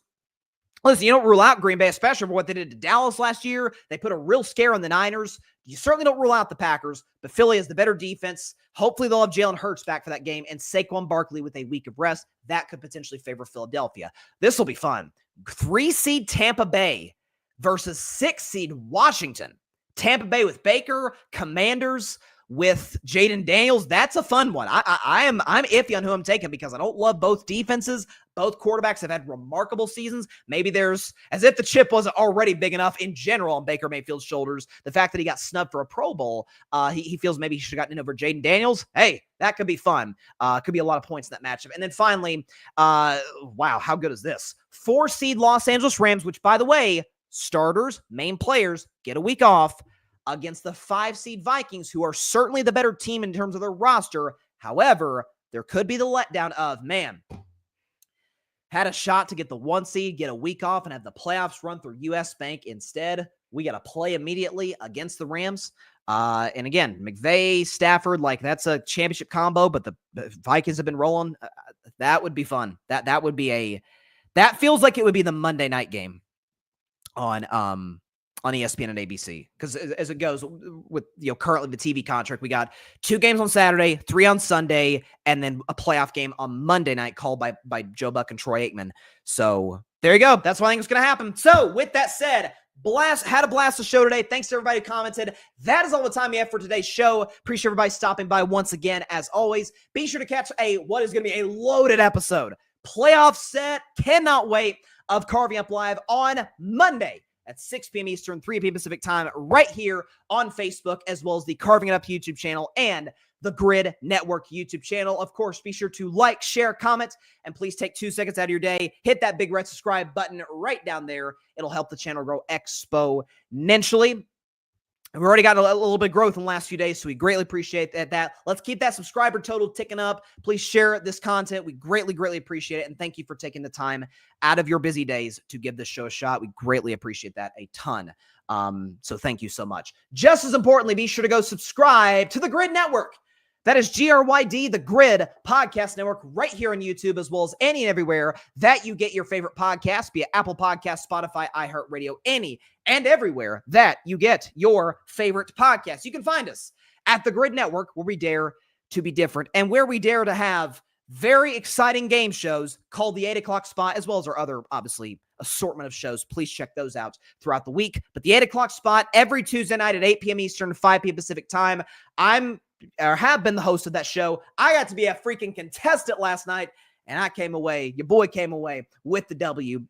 A: Listen, you don't rule out Green Bay, especially for what they did to Dallas last year. They put a real scare on the Niners. You certainly don't rule out the Packers, but Philly has the better defense. Hopefully they'll have Jalen Hurts back for that game, and Saquon Barkley with a week of rest. That could potentially favor Philadelphia. This will be fun. 3 seed Tampa Bay versus 6 seed Washington. Tampa Bay with Baker, Commanders with Jaden Daniels. That's a fun one. I'm iffy on who I'm taking because I don't love both defenses. Both quarterbacks have had remarkable seasons. Maybe there's, as if the chip wasn't already big enough in general on Baker Mayfield's shoulders, the fact that he got snubbed for a Pro Bowl, he feels maybe he should have gotten in over Jaden Daniels. Hey, that could be fun. Could be a lot of points in that matchup. And then finally, wow, how good is this? 4 seed Los Angeles Rams, which, by the way, starters, main players, get a week off against the 5 seed Vikings, who are certainly the better team in terms of their roster. However, there could be the letdown of, man, had a shot to get the 1 seed, get a week off, and have the playoffs run through US Bank. Instead, we got to play immediately against the Rams. And again, McVay, Stafford, like that's a championship combo, but the Vikings have been rolling. That would be fun. That would be that feels like it would be the Monday night game on ESPN and ABC, because as it goes with currently the TV contract, we got 2 games on Saturday, 3 on Sunday, and then a playoff game on Monday night called by Joe Buck and Troy Aikman. So there you go. That's what I think is going to happen. So with that said, had a blast the show today. Thanks to everybody who commented. That is all the time we have for today's show. Appreciate everybody stopping by once again. As always, be sure to catch what is going to be a loaded episode. Playoff set. Cannot wait of Carving Up Live on Monday at 6 p.m. Eastern, 3 p.m. Pacific time, right here on Facebook, as well as the Carving It Up YouTube channel and the Grid Network YouTube channel. Of course, be sure to like, share, comment, and please take 2 seconds out of your day. Hit that big red subscribe button right down there. It'll help the channel grow exponentially. We've already got a little bit of growth in the last few days, so we greatly appreciate that. Let's keep that subscriber total ticking up. Please share this content. We greatly, greatly appreciate it. And thank you for taking the time out of your busy days to give this show a shot. We greatly appreciate that a ton. So thank you so much. Just as importantly, be sure to go subscribe to the Grid Network. That is GRYD, the Grid Podcast Network, right here on YouTube, as well as any and everywhere that you get your favorite podcasts, be it Apple Podcasts, Spotify, iHeartRadio, any and everywhere that you get your favorite podcasts. You can find us at the Grid Network, where we dare to be different and where we dare to have very exciting game shows called the 8 o'clock spot, as well as our other, obviously, assortment of shows. Please check those out throughout the week. But the 8 o'clock spot every Tuesday night at 8 p.m. Eastern, 5 p.m. Pacific time. Have been the host of that show. I got to be a freaking contestant last night, and your boy came away with the W. I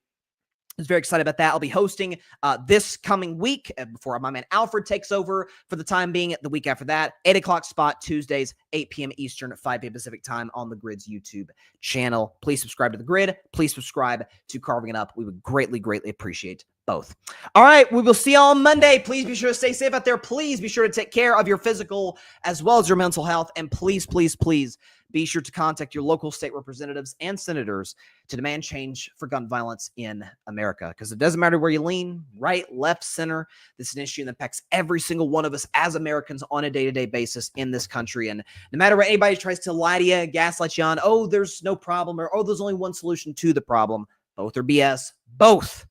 A: was very excited about that. I'll be hosting this coming week before my man Alfred takes over for the time being. The week after that, 8 o'clock spot, Tuesdays, 8 p.m. Eastern, 5 p.m. Pacific time on the Grid's YouTube channel. Please subscribe to the Grid. Please subscribe to Carving It Up. We would greatly, greatly appreciate both. All right, we will see you all on Monday. Please be sure to stay safe out there. Please be sure to take care of your physical as well as your mental health. And please, please, please be sure to contact your local state representatives and senators to demand change for gun violence in America. Because it doesn't matter where you lean, right, left, center. This is an issue that affects every single one of us as Americans on a day-to-day basis in this country. And no matter what anybody tries to lie to you, gaslight you on, oh, there's no problem, or oh, there's only one solution to the problem. Both are BS. Both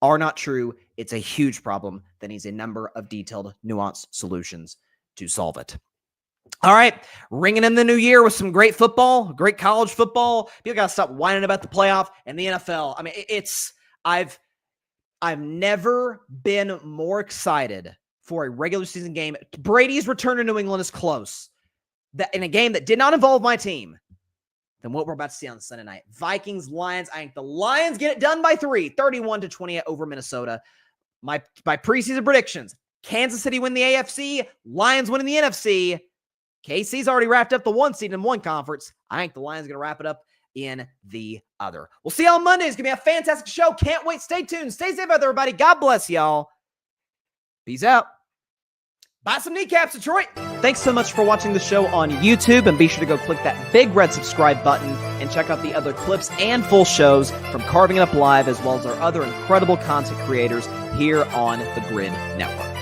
A: are not true. It's a huge problem that needs a number of detailed, nuanced solutions to solve it. All right, ringing in the new year with some great football, great college football. People got to stop whining about the playoff and the NFL. I mean, I've never been more excited for a regular season game. Brady's return to New England is close. That in a game that did not involve my team, than what we're about to see on Sunday night. Vikings, Lions. I think the Lions get it done by 3, 31-28 over Minnesota. My preseason predictions: Kansas City win the AFC, Lions win in the NFC. KC's already wrapped up the 1 seed in one conference. I think the Lions are going to wrap it up in the other. We'll see you on Monday. It's going to be a fantastic show. Can't wait. Stay tuned. Stay safe out there, everybody. God bless y'all. Peace out. Buy some kneecaps, Detroit. Thanks so much for watching the show on YouTube, and be sure to go click that big red subscribe button and check out the other clips and full shows from Carving It Up Live, as well as our other incredible content creators here on the Grid Network.